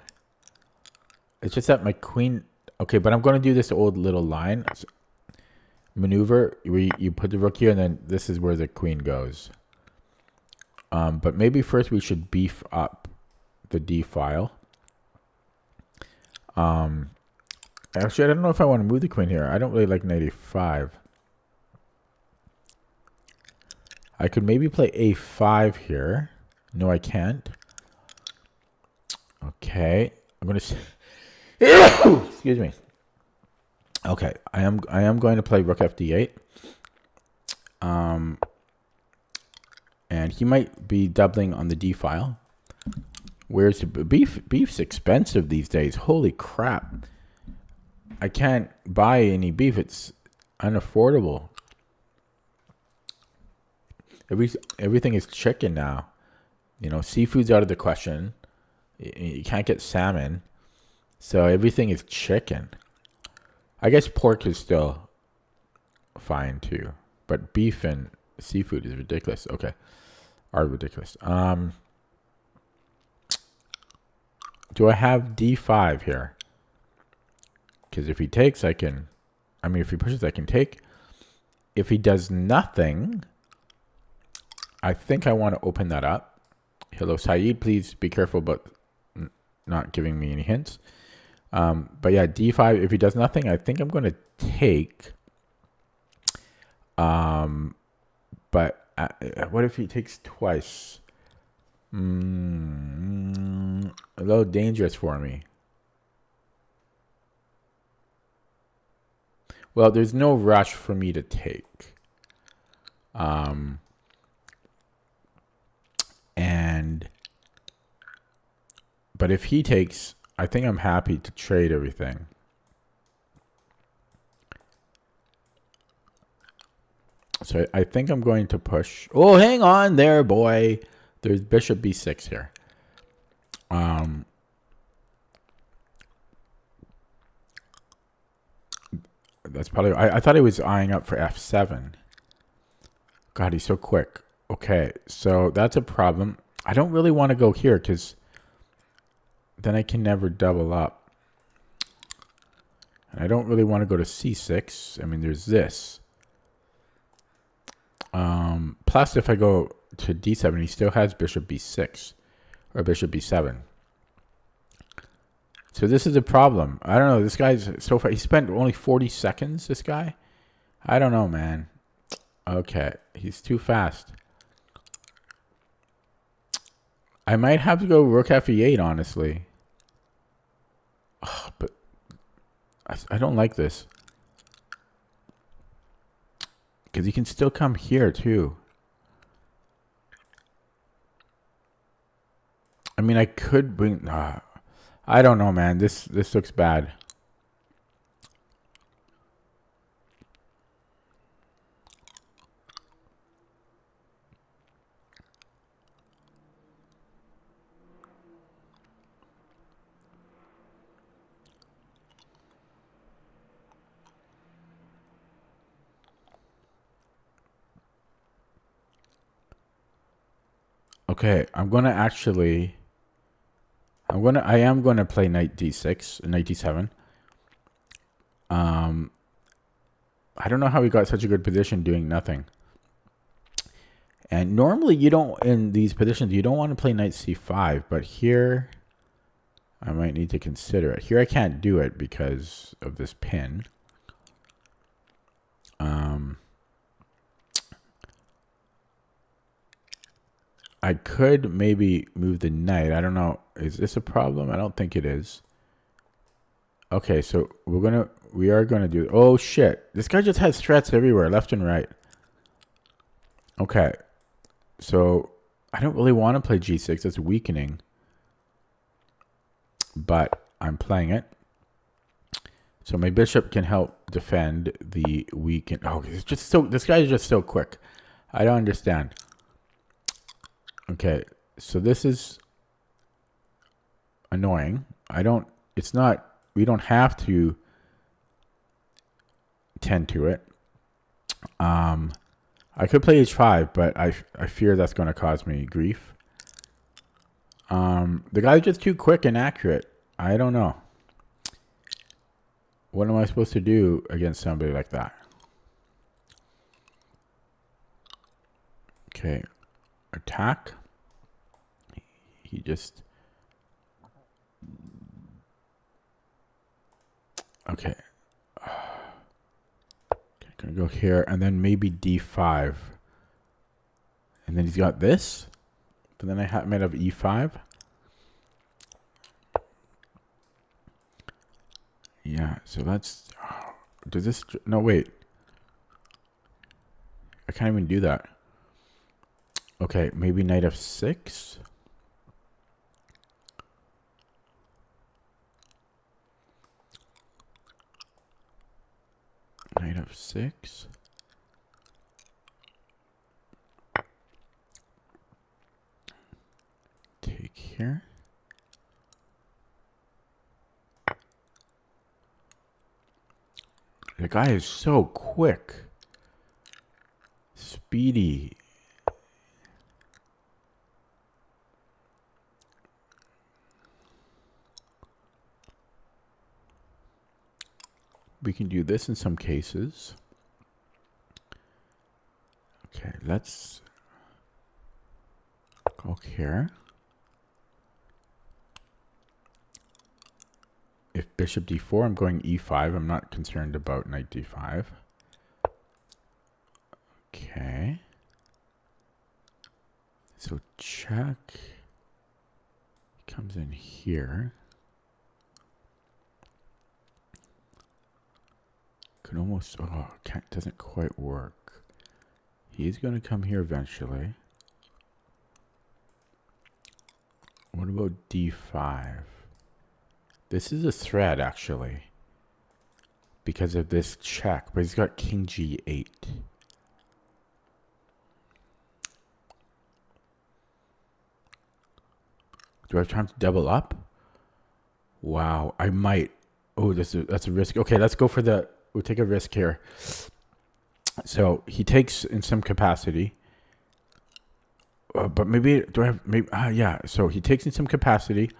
it's just that my queen. Okay, but I'm going to do this old little line maneuver where you put the rook here, and then this is where the queen goes. But maybe first we should beef up the d file. Actually, I don't know if I want to move the queen here. I don't really like knight a5. I could maybe play a5 here. No, I can't. Okay, I'm gonna. Excuse me. Okay, I am going to play rook fd8. And he might be doubling on the d file. Where's the beef's expensive these days? Holy crap! I can't buy any beef. It's unaffordable. Everything is chicken now. You know, seafood's out of the question. You can't get salmon. So everything is chicken. I guess pork is still fine too. But beef and seafood is ridiculous. Okay. Are ridiculous. Do I have d5 here? Because if he takes, I can... I mean, if he pushes, I can take. If he does nothing, I think I want to open that up. Hello, Saeed. Please be careful about not giving me any hints. But yeah, d5. If he does nothing, I think I'm going to take. But what if he takes twice? A little dangerous for me. Well, there's no rush for me to take. But if he takes, I think I'm happy to trade everything. So I think I'm going to push. Oh, hang on there, boy. There's bishop b6 here. That's probably. I thought he was eyeing up for f7. God, he's so quick. Okay, so that's a problem. I don't really want to go here because then I can never double up. And I don't really want to go to c6. I mean, there's this. Plus, if I go to d7, he still has bishop b6 or bishop b7. So this is a problem. I don't know. This guy's so far. He spent only 40 seconds, this guy. I don't know, man. Okay, he's too fast. I might have to go rook f8, honestly. Oh, but I don't like this. Because he can still come here, too. I mean, I could bring... I don't know, man. This looks bad. Okay, I am gonna play knight d6, knight d7. I don't know how he got such a good position doing nothing. And normally you don't, in these positions, you don't want to play knight c5, but here I might need to consider it. Here I can't do it because of this pin. I could maybe move the knight. I don't know. Is this a problem? I don't think it is. Okay, so we are gonna do. Oh shit! This guy just has threats everywhere, left and right. Okay, so I don't really want to play g6. That's weakening, but I'm playing it. So my bishop can help defend the weaken. Oh, it's just so. This guy is just so quick. I don't understand. Okay, so this is annoying. It's not. We don't have to tend to it. I could play h5, but I fear that's going to cause me grief. The guy's just too quick and accurate. I don't know. What am I supposed to do against somebody like that? Okay, attack. He just... Okay. Gonna go here and then maybe d5. And then he's got this. But then I might have e5. Yeah, so that's... does this... No, wait. I can't even do that. Okay, maybe knight f6. Knight f6. Take here. The guy is so quick. Speedy. We can do this in some cases. Okay, let's go here. If bishop d4, I'm going e5. I'm not concerned about knight d5. Okay. So check. Comes in here. Could almost, doesn't quite work. He's going to come here eventually. What about d5? This is a threat, actually. Because of this check. But he's got king g8. Do I have time to double up? Wow, I might. Oh, that's a risk. Okay, let's go for the... We'll take a risk here. So he takes in some capacity. But maybe... Do I have... Maybe... yeah, so he takes in some capacity.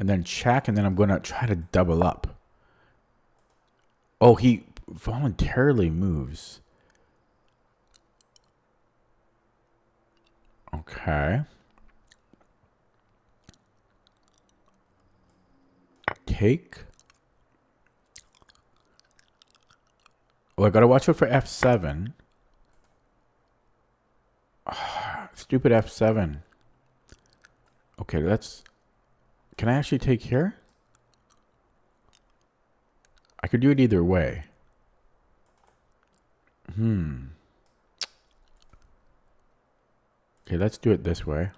And then check, and then I'm going to try to double up. Oh, he voluntarily moves. Okay. Take. Oh, I gotta watch out for f7. Stupid f7. Okay, let's... Can I actually take here? I could do it either way. Okay, let's do it this way.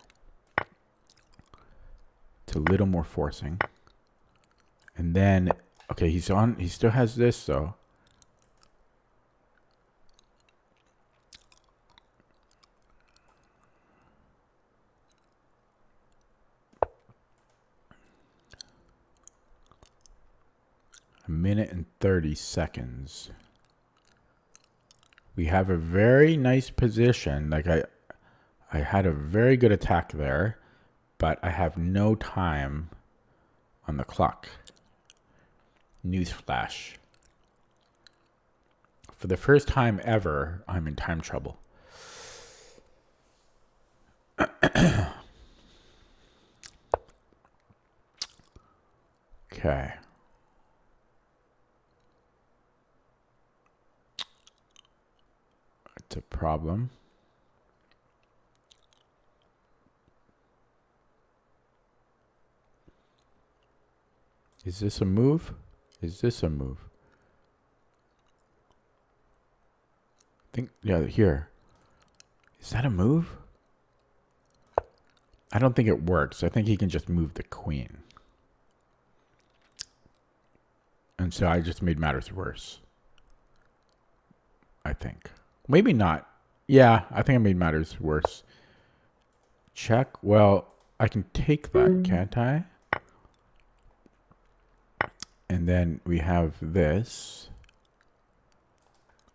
It's a little more forcing. And then, okay, he's on, he still has this, so. A minute and 30 seconds. We have a very nice position. Like I had a very good attack there, but I have no time on the clock. Newsflash. For the first time ever, I'm in time trouble. Okay. It's a problem. Is this a move? Is this a move? I think, yeah, here. Is that a move? I don't think it works. I think he can just move the queen. And so I just made matters worse. I think. Maybe not. Yeah, I think I made matters worse. Check. Well, I can take that, can't I? And then we have this.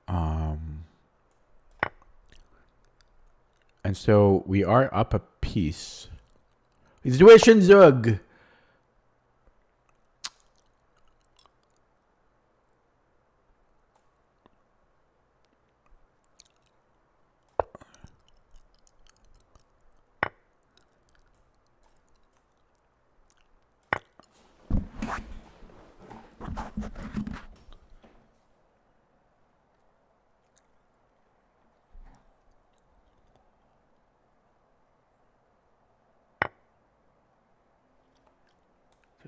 And so we are up a piece. Situation Zug.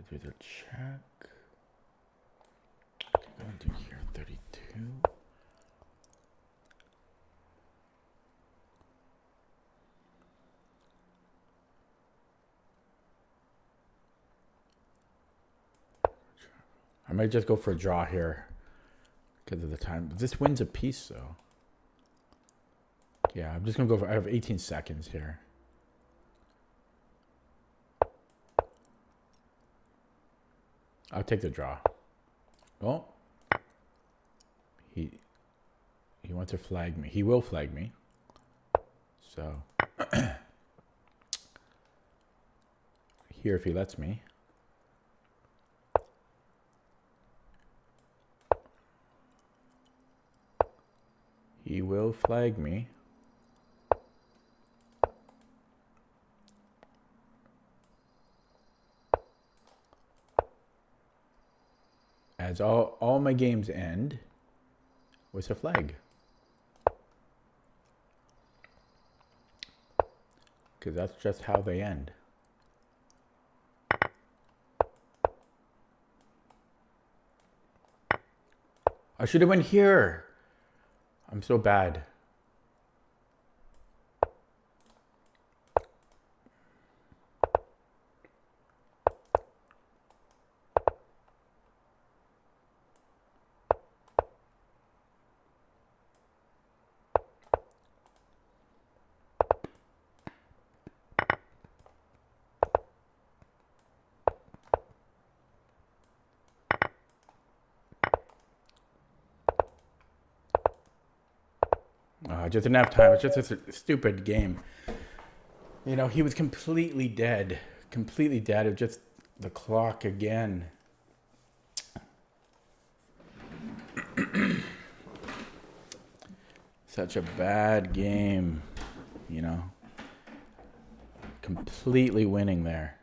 Do the check. Go into here, 32. I might just go for a draw here because of the time. But this wins a piece, though. Yeah, I'm just gonna go for. I have 18 seconds here. I'll take the draw. Oh, he wants to flag me. He will flag me. So here, if he lets me. He will flag me. As all my games end with a flag. Because that's just how they end. I should have went here. I'm so bad. I just didn't have time. It's just a stupid game. You know, he was completely dead. Completely dead. It was just the clock again. Such a bad game, you know. Completely winning there.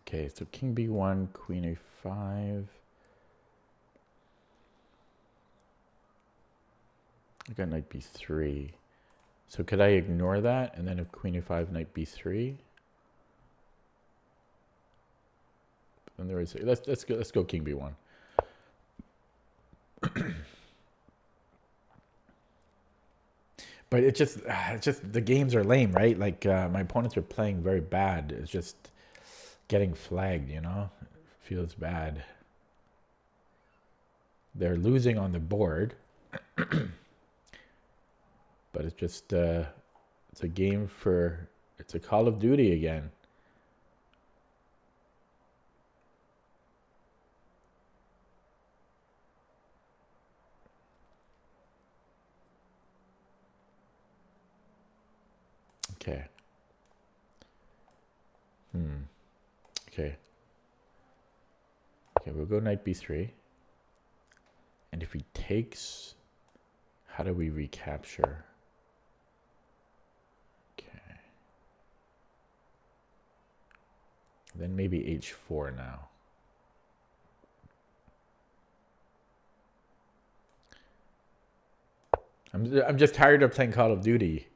Okay, so king b1, queen a5. I got knight b3. So could I ignore that? And then if queen a5, knight b3? And there is, let's go king b1. But it's just the games are lame, right? Like my opponents are playing very bad. It's just getting flagged, you know? It feels bad. They're losing on the board. But it's just it's a game for, it's a Call of Duty again. Okay. Okay. Okay, we'll go knight b3. And if he takes, how do we recapture? Okay. Then maybe h4 now. I'm just tired of playing Call of Duty.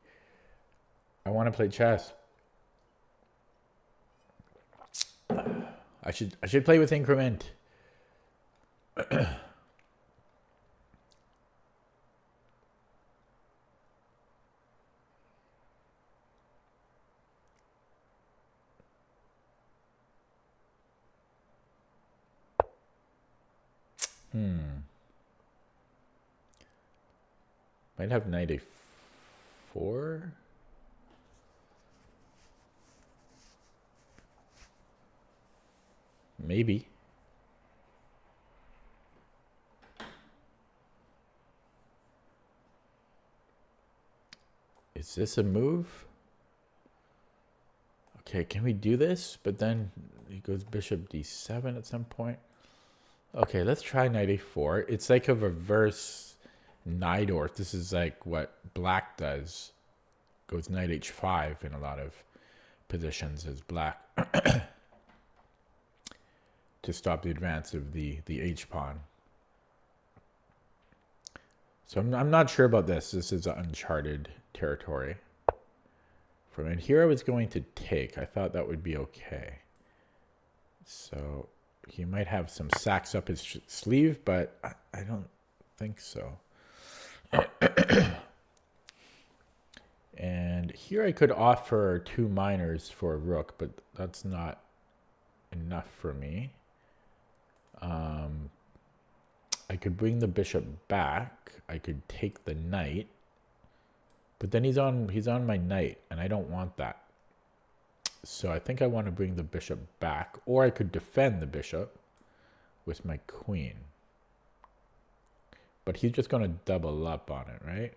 I want to play chess. I should play with increment. Might have knight a4. Maybe. Is this a move? Okay, can we do this? But then he goes bishop d7 at some point. Okay, let's try knight a4. It's like a reverse Najdorf. This is like what black does. Goes knight h5 in a lot of positions as black. To stop the advance of the h-pawn. So I'm not sure about this. This is uncharted territory. From in here I was going to take. I thought that would be okay. So he might have some sacks up his sleeve, but I don't think so. And here I could offer 2 minors for a rook, but that's not enough for me. I could bring the bishop back. I could take the knight, but then he's on my knight, and I don't want that. So I think I want to bring the bishop back, or I could defend the bishop with my queen. But he's just going to double up on it, right?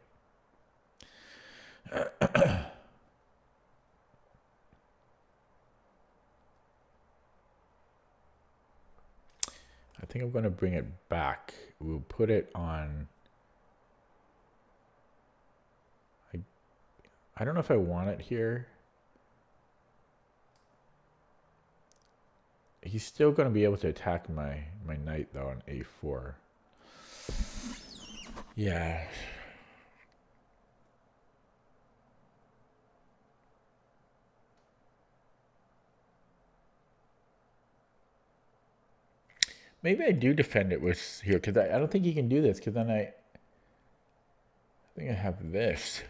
I think I'm going to bring it back. We'll put it on I don't know if I want it here. He's still going to be able to attack my knight, though, on a4. Yeah. Maybe I do defend it with here, because I don't think he can do this, because then I think I have this.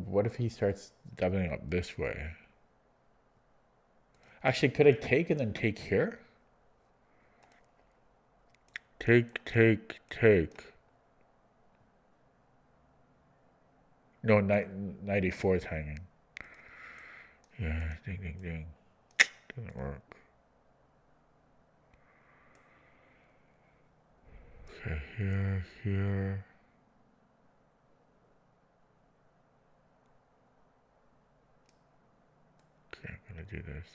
What if he starts doubling up this way? Actually, could I take and then take here? Take, take, take. No, 94 is hanging. Yeah, ding, ding, ding. Doesn't work. Okay, here, here. Okay, I'm gonna do this.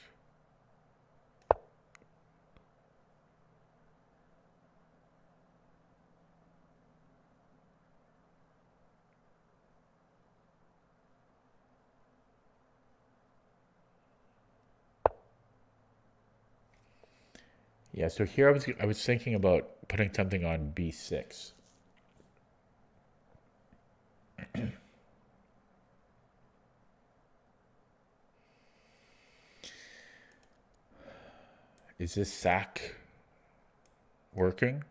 Yeah, so here I was thinking about putting something on b6. Is this sack working?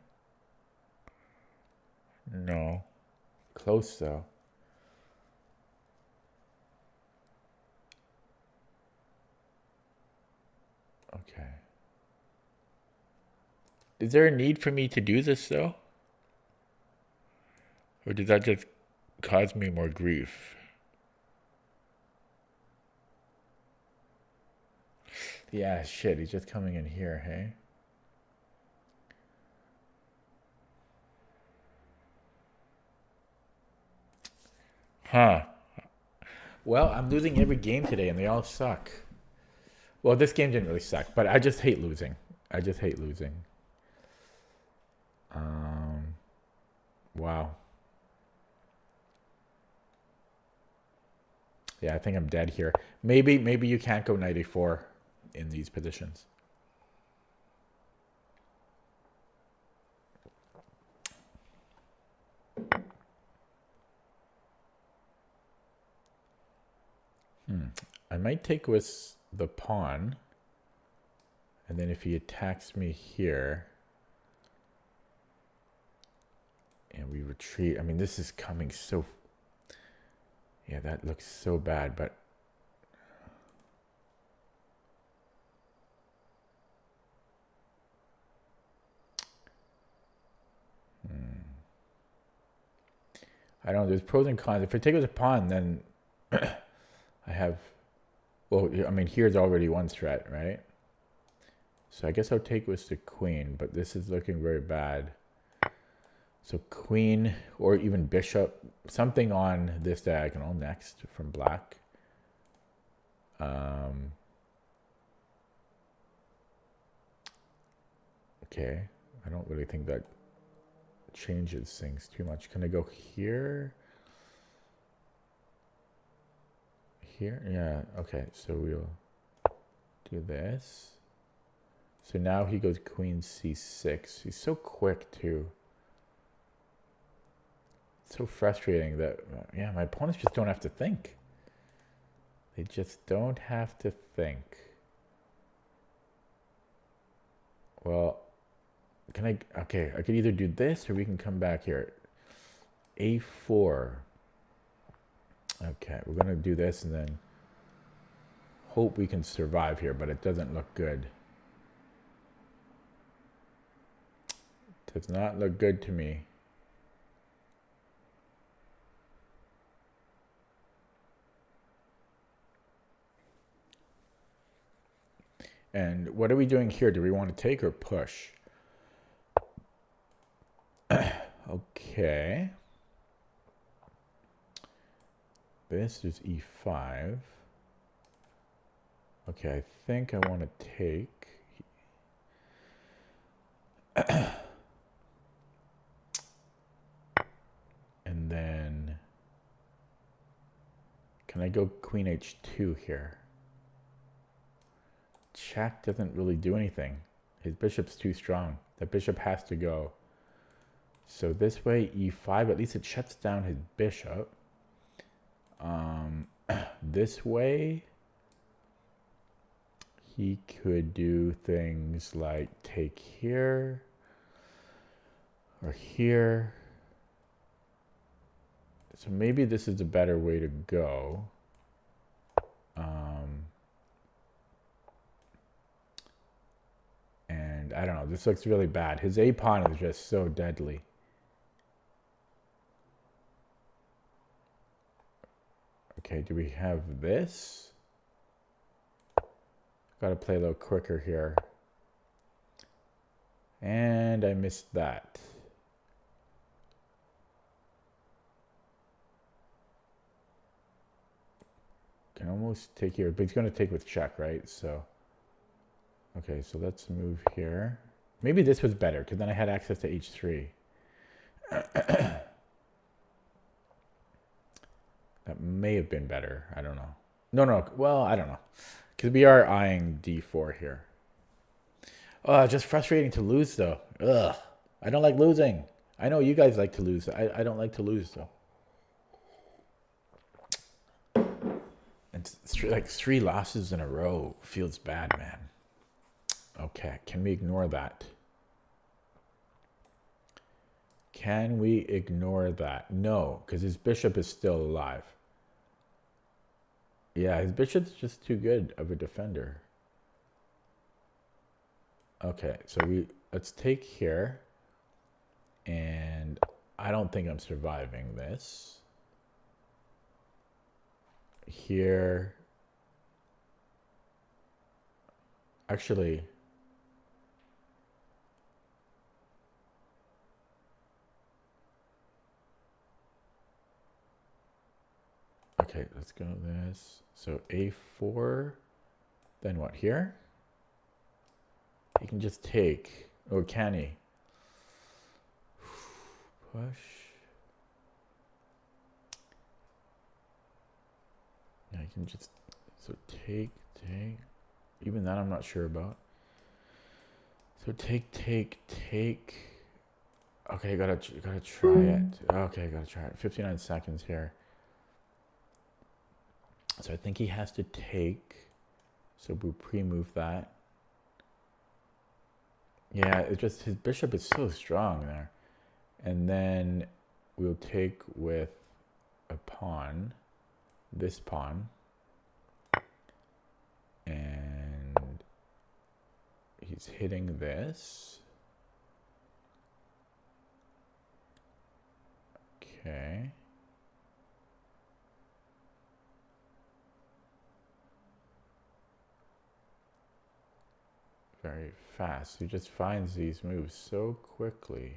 No. Close though. Okay. Is there a need for me to do this though? Or did that just cause me more grief? Yeah, shit, he's just coming in here, hey? Huh. Well, I'm losing every game today and they all suck. Well, this game didn't really suck, but I just hate losing. I just hate losing. Wow. Yeah, I think I'm dead here. Maybe you can't go 94 in these positions. I might take with the pawn. And then if he attacks me here and we retreat, I mean, this is coming so... Yeah, that looks so bad, but... I don't know, there's pros and cons. If I take with a pawn, then I have... Well, I mean, here's already one threat, right? So I guess I'll take with the queen, but this is looking very bad. So queen or even bishop, something on this diagonal next from black. Okay, I don't really think that changes things too much. Can I go here? Here? Yeah, okay, so we'll do this. So now he goes queen c6. He's so quick too. It's so frustrating that, yeah, my opponents just don't have to think. They just don't have to think. Well, can I, okay, I could either do this or we can come back here. a4. Okay, we're gonna do this and then hope we can survive here, but it doesn't look good. Does not look good to me. And what are we doing here? Do we want to take or push? Okay. This is e5. Okay, I think I want to take. And then, can I go queen h2 here? Check doesn't really do anything. His bishop's too strong. The bishop has to go. So this way, e5, at least it shuts down his bishop. This way, he could do things like take here or here. So maybe this is a better way to go. And I don't know, this looks really bad. His a pawn is just so deadly. Okay, do we have this? Got to play a little quicker here. And I missed that. Can almost take here, but he's going to take with check, right? So, okay, so let's move here. Maybe this was better, because then I had access to h3. That may have been better. I don't know. No, well, I don't know. Because we are eyeing d4 here. Just frustrating to lose, though. Ugh. I don't like losing. I know you guys like to lose. I don't like to lose, though. It's like 3 losses in a row. Feels bad, man. Okay, can we ignore that? Can we ignore that? No, because his bishop is still alive. Yeah, his bishop's just too good of a defender. Okay, so let's take here. And I don't think I'm surviving this. Here. Actually, okay, let's go this. So a4, then what here? He can just take, or can he? Push. Yeah, he can just, so take. Even that I'm not sure about. So take. Okay, gotta try it. Okay, gotta try it. 59 seconds here. So I think he has to take. So we'll pre-move that. Yeah, it's just his bishop is so strong there. And then we'll take with a pawn, this pawn. And he's hitting this. Okay. Very fast. He just finds these moves so quickly.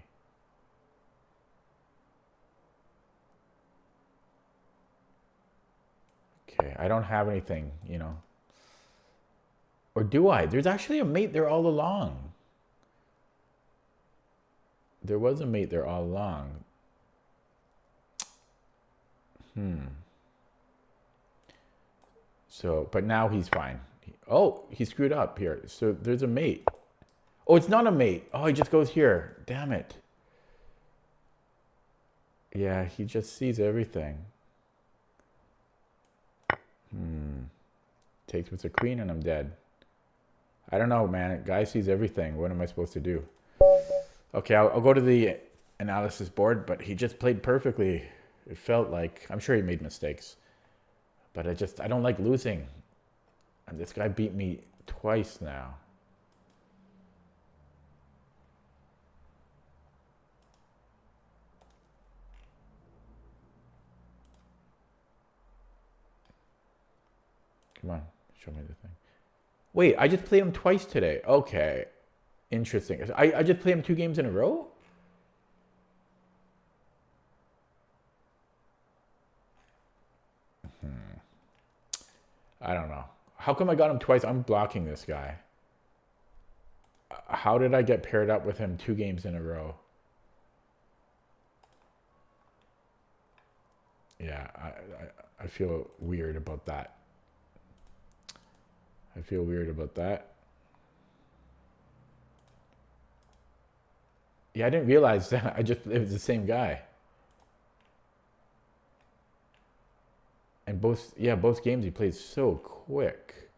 Okay, I don't have anything, you know. Or do I? There's actually a mate there all along. There was a mate there all along. So, but now he's fine. Oh, he screwed up here. So there's a mate. Oh, it's not a mate. Oh, he just goes here. Damn it. Yeah, he just sees everything. Takes with the queen and I'm dead. I don't know, man. Guy sees everything. What am I supposed to do? Okay, I'll go to the analysis board, but he just played perfectly. It felt like, I'm sure he made mistakes, but I don't like losing. And this guy beat me twice now. Come on, show me the thing. Wait, I just played him twice today. Okay, interesting. I just played him 2 games in a row? I don't know. How come I got him twice? I'm blocking this guy. How did I get paired up with him 2 games in a row? Yeah, I feel weird about that. I feel weird about that. Yeah, I didn't realize that. It was the same guy. And both games he played so quick.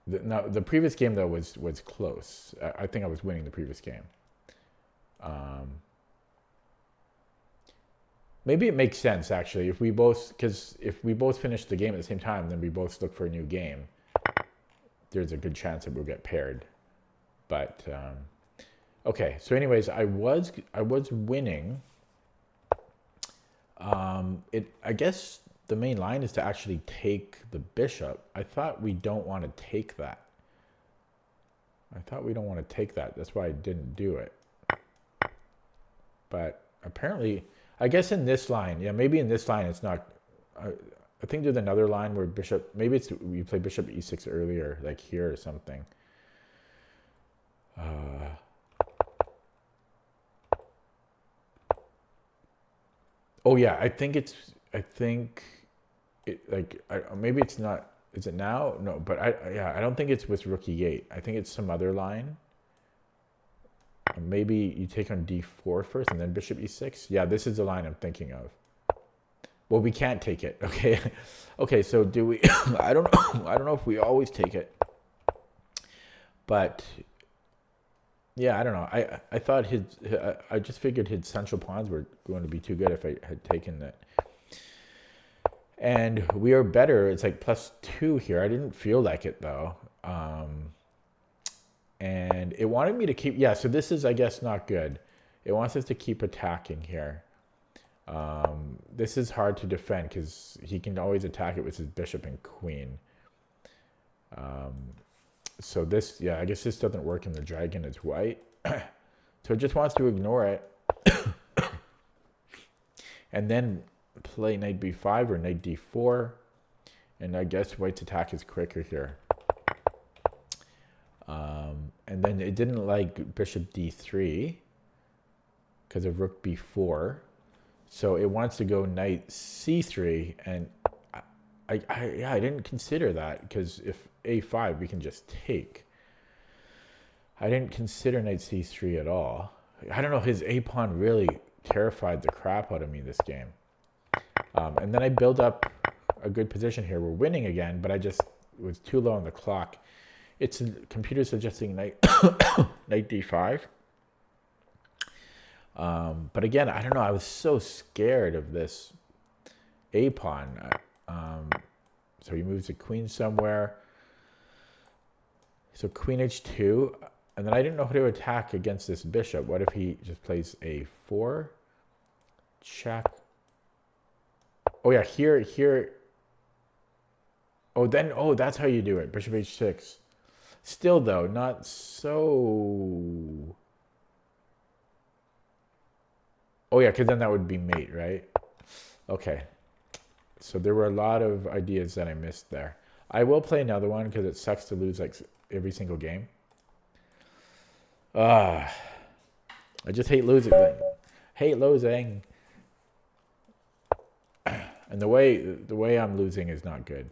Now, the previous game, though, was close. I think I was winning the previous game. Maybe it makes sense, actually, because if we both finish the game at the same time, then we both look for a new game. There's a good chance that we'll get paired. But, okay. So anyways, I was winning. I guess the main line is to actually take the bishop. I thought we don't want to take that. That's why I didn't do it. But apparently, I guess in this line, yeah, maybe in this line it's not. I think there's another line where bishop, maybe it's we play bishop e6 earlier, like here or something. Oh yeah, I think maybe it's not. Is it now? No, but I don't think it's with rook e8. I think it's some other line. Maybe you take on d4 first and then bishop e6. Yeah, this is the line I'm thinking of. Well, we can't take it. Okay, okay. So do we? I don't know. I don't know if we always take it, but yeah, I don't know. I thought I just figured his central pawns were going to be too good if I had taken that. And we are better. It's like +2 here. I didn't feel like it though. And it wanted me to keep, yeah, so this is, I guess, not good. It wants us to keep attacking here. This is hard to defend because he can always attack it with his bishop and queen. So this, yeah, I guess this doesn't work and the dragon is white. So it just wants to ignore it. And then play knight b5 or knight d4. And I guess white's attack is quicker here. And then it didn't like bishop d3 because of rook b4. So it wants to go knight c3. And I didn't consider that because if a5, we can just take. I didn't consider knight c3 at all. I don't know, his a-pawn really terrified the crap out of me this game. And then I build up a good position here. We're winning again, but I just was too low on the clock. It's computer suggesting knight d5. But again, I don't know. I was so scared of this a-pawn. So he moves the queen somewhere. So queen h2. And then I didn't know how to attack against this bishop. What if he just plays a4? Check. Oh, yeah, here. Oh, that's how you do it. Bishop h6. Still, though, not so... Oh, yeah, because then that would be mate, right? Okay. So there were a lot of ideas that I missed there. I will play another one because it sucks to lose like every single game. I just hate losing. Hate losing. And the way I'm losing is not good.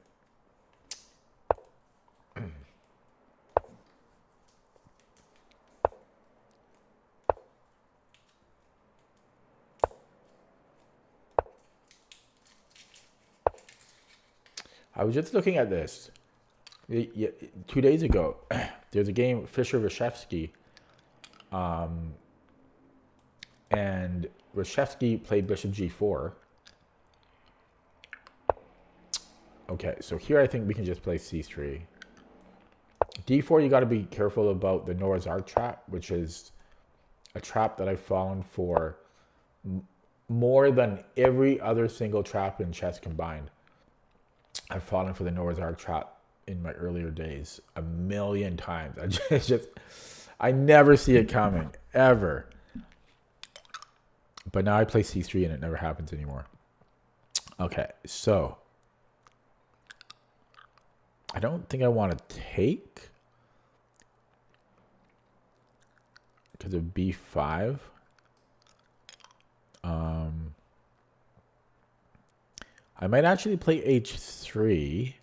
I was just looking at this 2 days ago. There's a game, Fischer-Reshevsky, and Reshevsky played bishop g4. Okay, so here I think we can just play c3. d4, you got to be careful about the Noah's Ark trap, which is a trap that I've fallen for more than every other single trap in chess combined. I've fallen for the Noah's Ark trap in my earlier days 1,000,000 times. I never see it coming, ever. But now I play c3 and it never happens anymore. Okay, so I don't think I want to take because of b5. I might actually play h3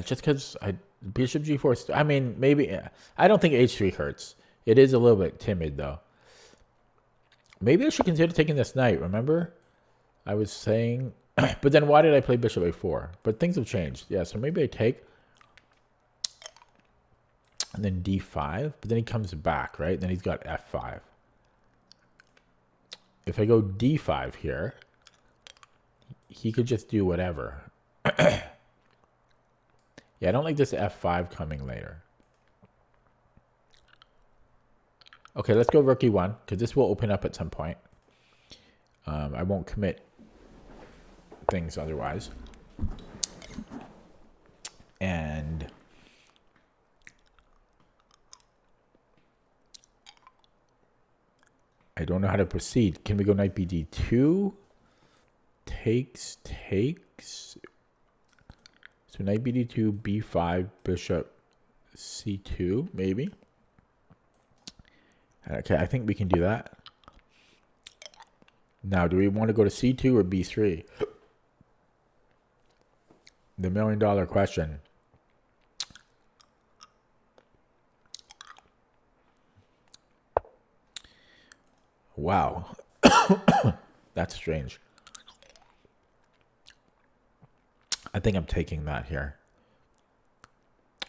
just because bishop g4. I mean, maybe I don't think h3 hurts. It is a little bit timid though. Maybe I should consider taking this knight. Remember, I was saying, but then why did I play bishop a4? But things have changed. Yeah, so maybe I take and then d5, but then he comes back, right? Then he's got f5. If I go d5 here, he could just do whatever. Yeah, I don't like this f5 coming later. Okay, let's go rook e1, because this will open up at some point. I won't commit things otherwise. And I don't know how to proceed. Can we go knight bd2? Takes. So knight bd2, b5, bishop c2, maybe. Okay, I think we can do that. Now, do we want to go to c2 or b3? The $1,000,000 question. Wow. That's strange. I think I'm taking that here.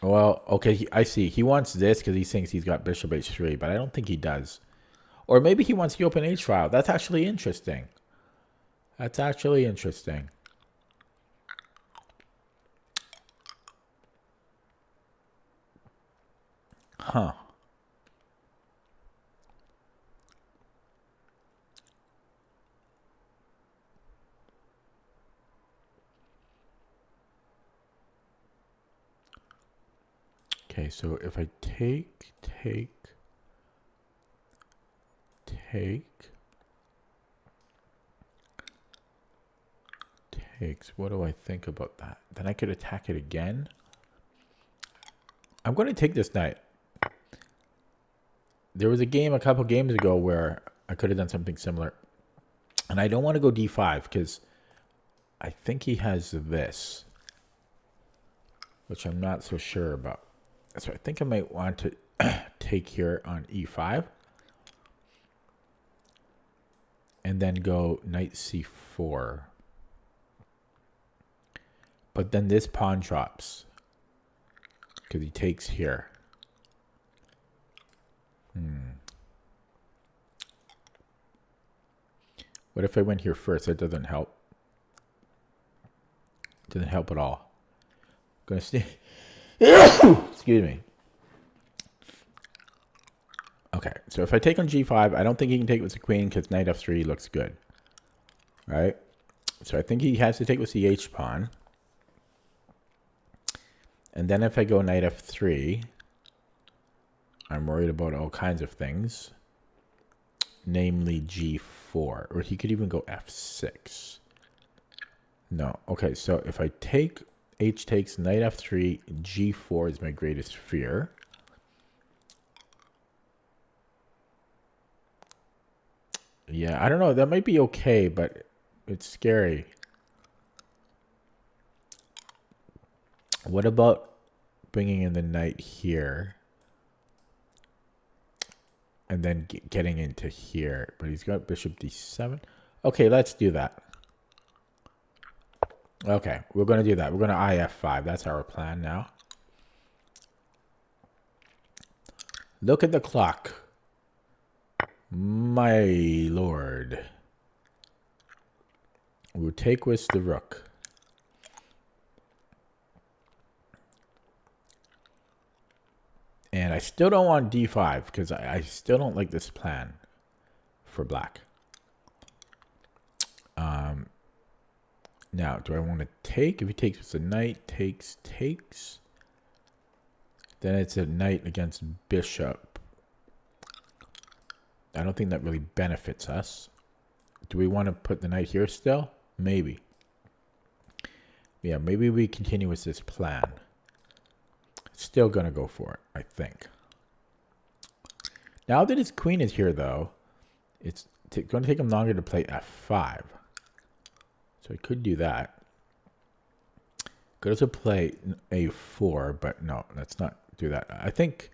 Well, okay, I see. He wants this because he thinks he's got bishop h3, but I don't think he does. Or maybe he wants the open h file. That's actually interesting. That's actually interesting. Huh. Okay, so if I takes, what do I think about that? Then I could attack it again. I'm going to take this knight. There was a game a couple games ago where I could have done something similar. And I don't want to go d5 because I think he has this, which I'm not so sure about. So I think I might want to take here on e5 and then go knight c4. But then this pawn drops because he takes here. What if I went here first? That doesn't help. Doesn't help at all. Gonna stay. Excuse me. Okay, so if I take on g5, I don't think he can take with the queen because knight f3 looks good. Right? So I think he has to take with the h pawn. And then if I go knight f3, I'm worried about all kinds of things. Namely g4. Or he could even go f6. No. Okay, so if I take h takes knight f3, g4 is my greatest fear. Yeah, I don't know. That might be okay, but it's scary. What about bringing in the knight here? And then getting into here. But he's got bishop d7. Okay, let's do that. Okay, we're going to do that. We're going to IF5. That's our plan now. Look at the clock. My lord. We'll take with the rook. And I still don't want d5 because I still don't like this plan for black. Now, do I want to take? If he takes with a knight, takes. Then it's a knight against bishop. I don't think that really benefits us. Do we want to put the knight here still? Maybe. Yeah, maybe we continue with this plan. Still gonna go for it, I think. Now that his queen is here, though, it's going to take him longer to play f5. So I could do that. Could also play a4, but no, let's not do that. I think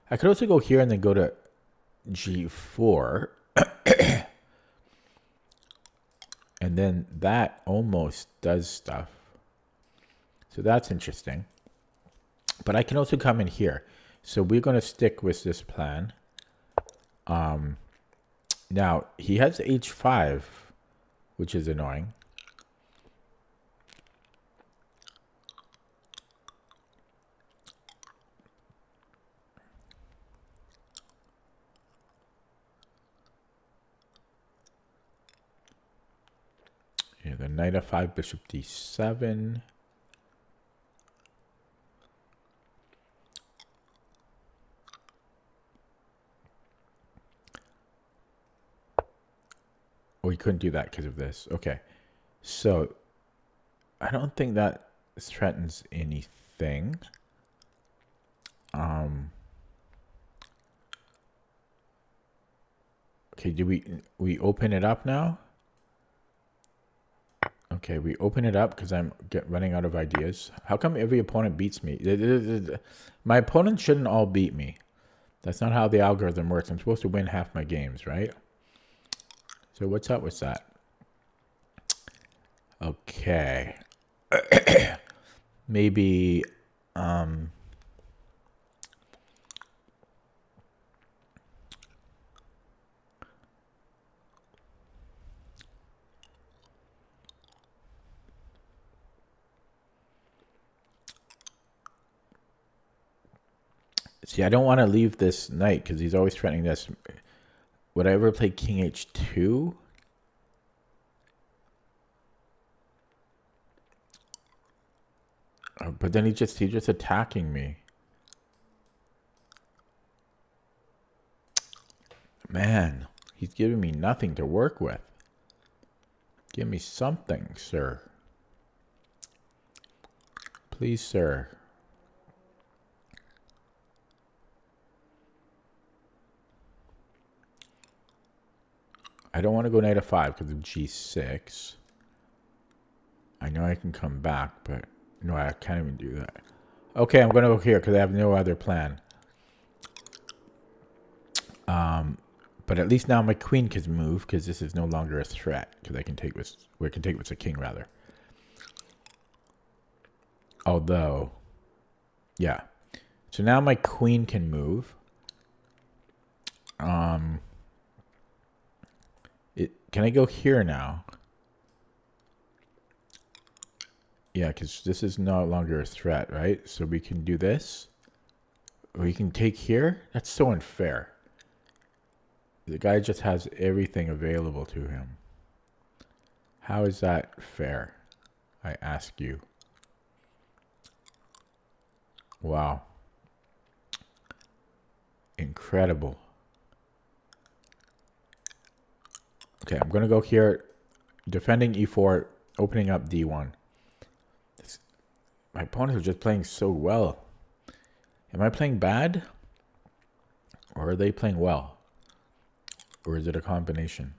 I could also go here and then go to g4. And then that almost does stuff. So that's interesting. But I can also come in here. So we're going to stick with this plan. Now, he has h5, which is annoying. Yeah, the knight f5, bishop d7. Oh, he couldn't do that because of this. Okay. So, I don't think that threatens anything. Okay, do we open it up now? Okay, we open it up because I'm running out of ideas. How come every opponent beats me? My opponents shouldn't all beat me. That's not how the algorithm works. I'm supposed to win half my games, right? So what's up with that? Okay. Maybe see, I don't want to leave this knight because he's always threatening this. Would I ever play king h2? But then he's just attacking me. Man, he's giving me nothing to work with. Give me something, sir. Please, sir. I don't want to go knight f5 because of g6. I know I can come back, but no, I can't even do that. Okay, I'm going to go here because I have no other plan. But at least now my queen can move because this is no longer a threat because I can take with the king rather. Although, yeah. So now my queen can move. Can I go here now? Yeah, because this is no longer a threat, right? So we can do this. We can take here. That's so unfair. The guy just has everything available to him. How is that fair? I ask you. Wow. Incredible. Okay, I'm going to go here. Defending e4, opening up d1. My opponents are just playing so well. Am I playing bad? Or are they playing well? Or is it a combination?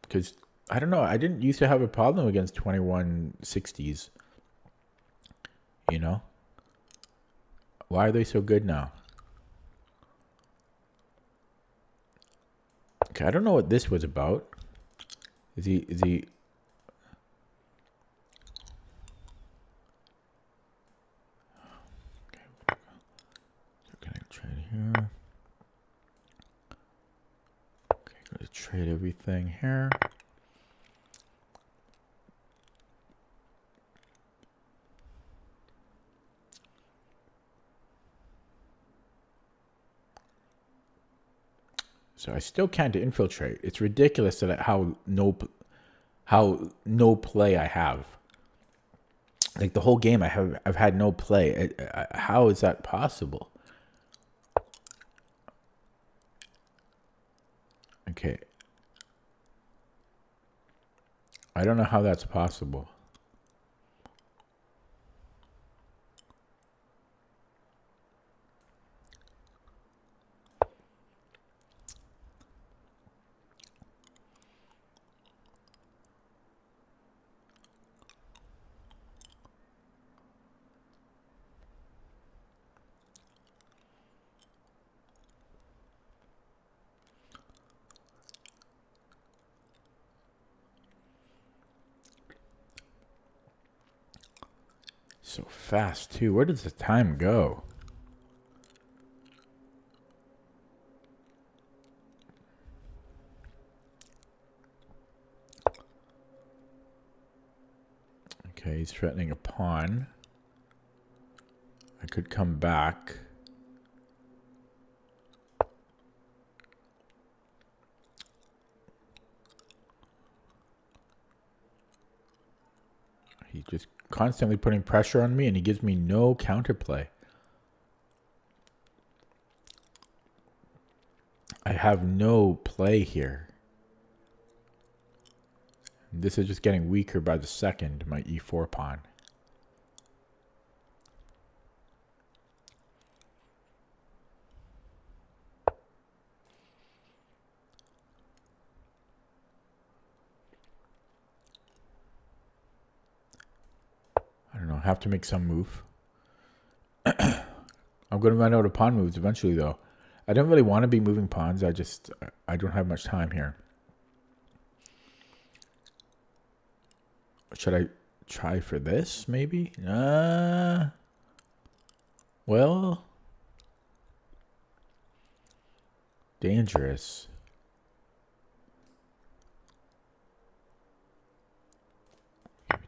Because, I don't know, I didn't used to have a problem against 2160s. You know? Why are they so good now? Okay, I don't know what this was about. Is he... Okay, can I trade here? Okay, going to trade everything here. So I still can't infiltrate. It's ridiculous that how no play I have. Like the whole game, I've had no play. How is that possible? Okay. I don't know how that's possible. So fast, too. Where does the time go? Okay, he's threatening a pawn. I could come back. He's just constantly putting pressure on me, and he gives me no counterplay. I have no play here. This is just getting weaker by the second, my e4 pawn. I don't know, I have to make some move. I'm going to run out of pawn moves eventually, though. I don't really want to be moving pawns. I don't have much time here. Should I try for this, maybe? Well, dangerous.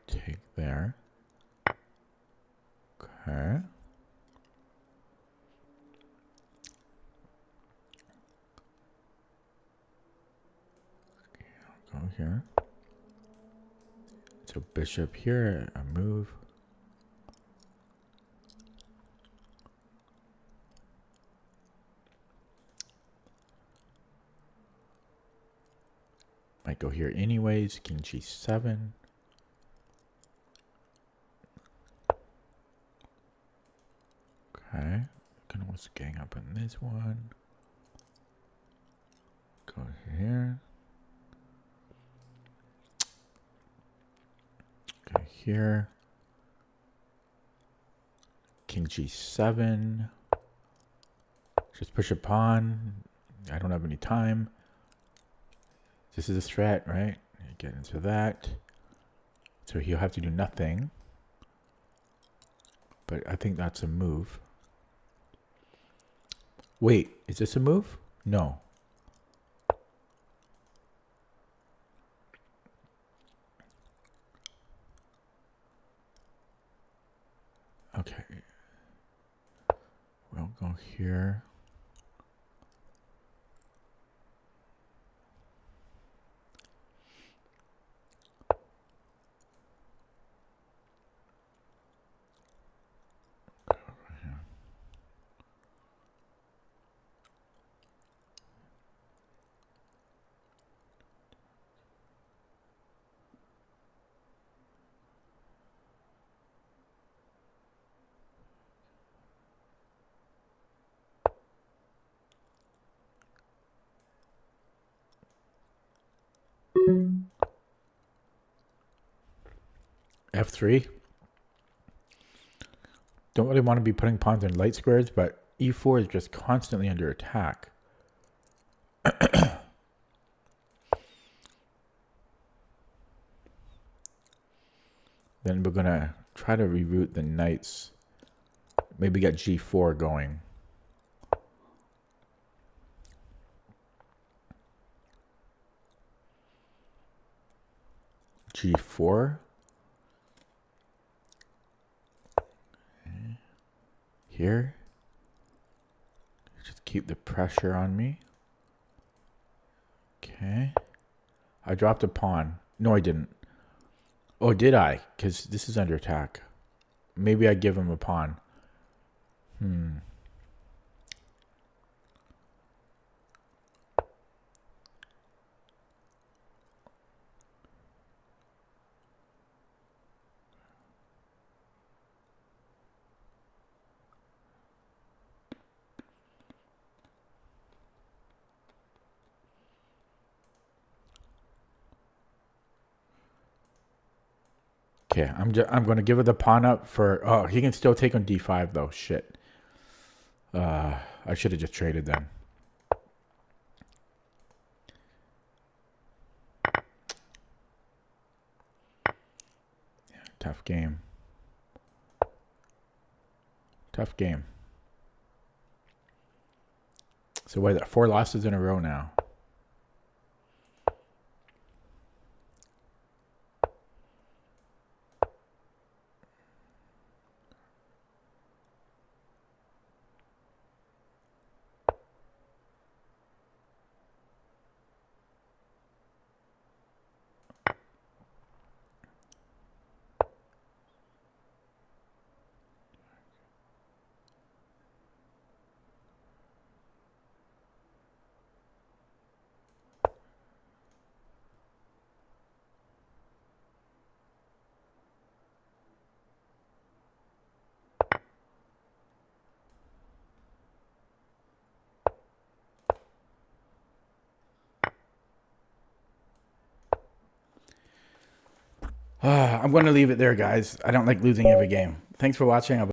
Take there. Okay. Go here. So bishop here, a move. Might go here anyways. King g7. Okay. Gonna want to gang up on this one. Go here. Go here. King g7. Just push a pawn. I don't have any time. This is a threat, right? Get into that. So he'll have to do nothing. But I think that's a move. Wait, is this a move? No. Okay. We'll go here. F3. Don't really want to be putting pawns in light squares, but e4 is just constantly under attack. Then we're gonna try to reroute the knights. Maybe get g4 going. G4. Okay. Here. Just keep the pressure on me. Okay. I dropped a pawn. No, I didn't. Oh, did I? Because this is under attack. Maybe I give him a pawn. Okay, I'm going to give it the pawn up for... Oh, he can still take on d5, though. Shit. I should have just traded them. Yeah, tough game. Tough game. So what is that? 4 losses in a row now. I'm going to leave it there, guys. I don't like losing every game. Thanks for watching.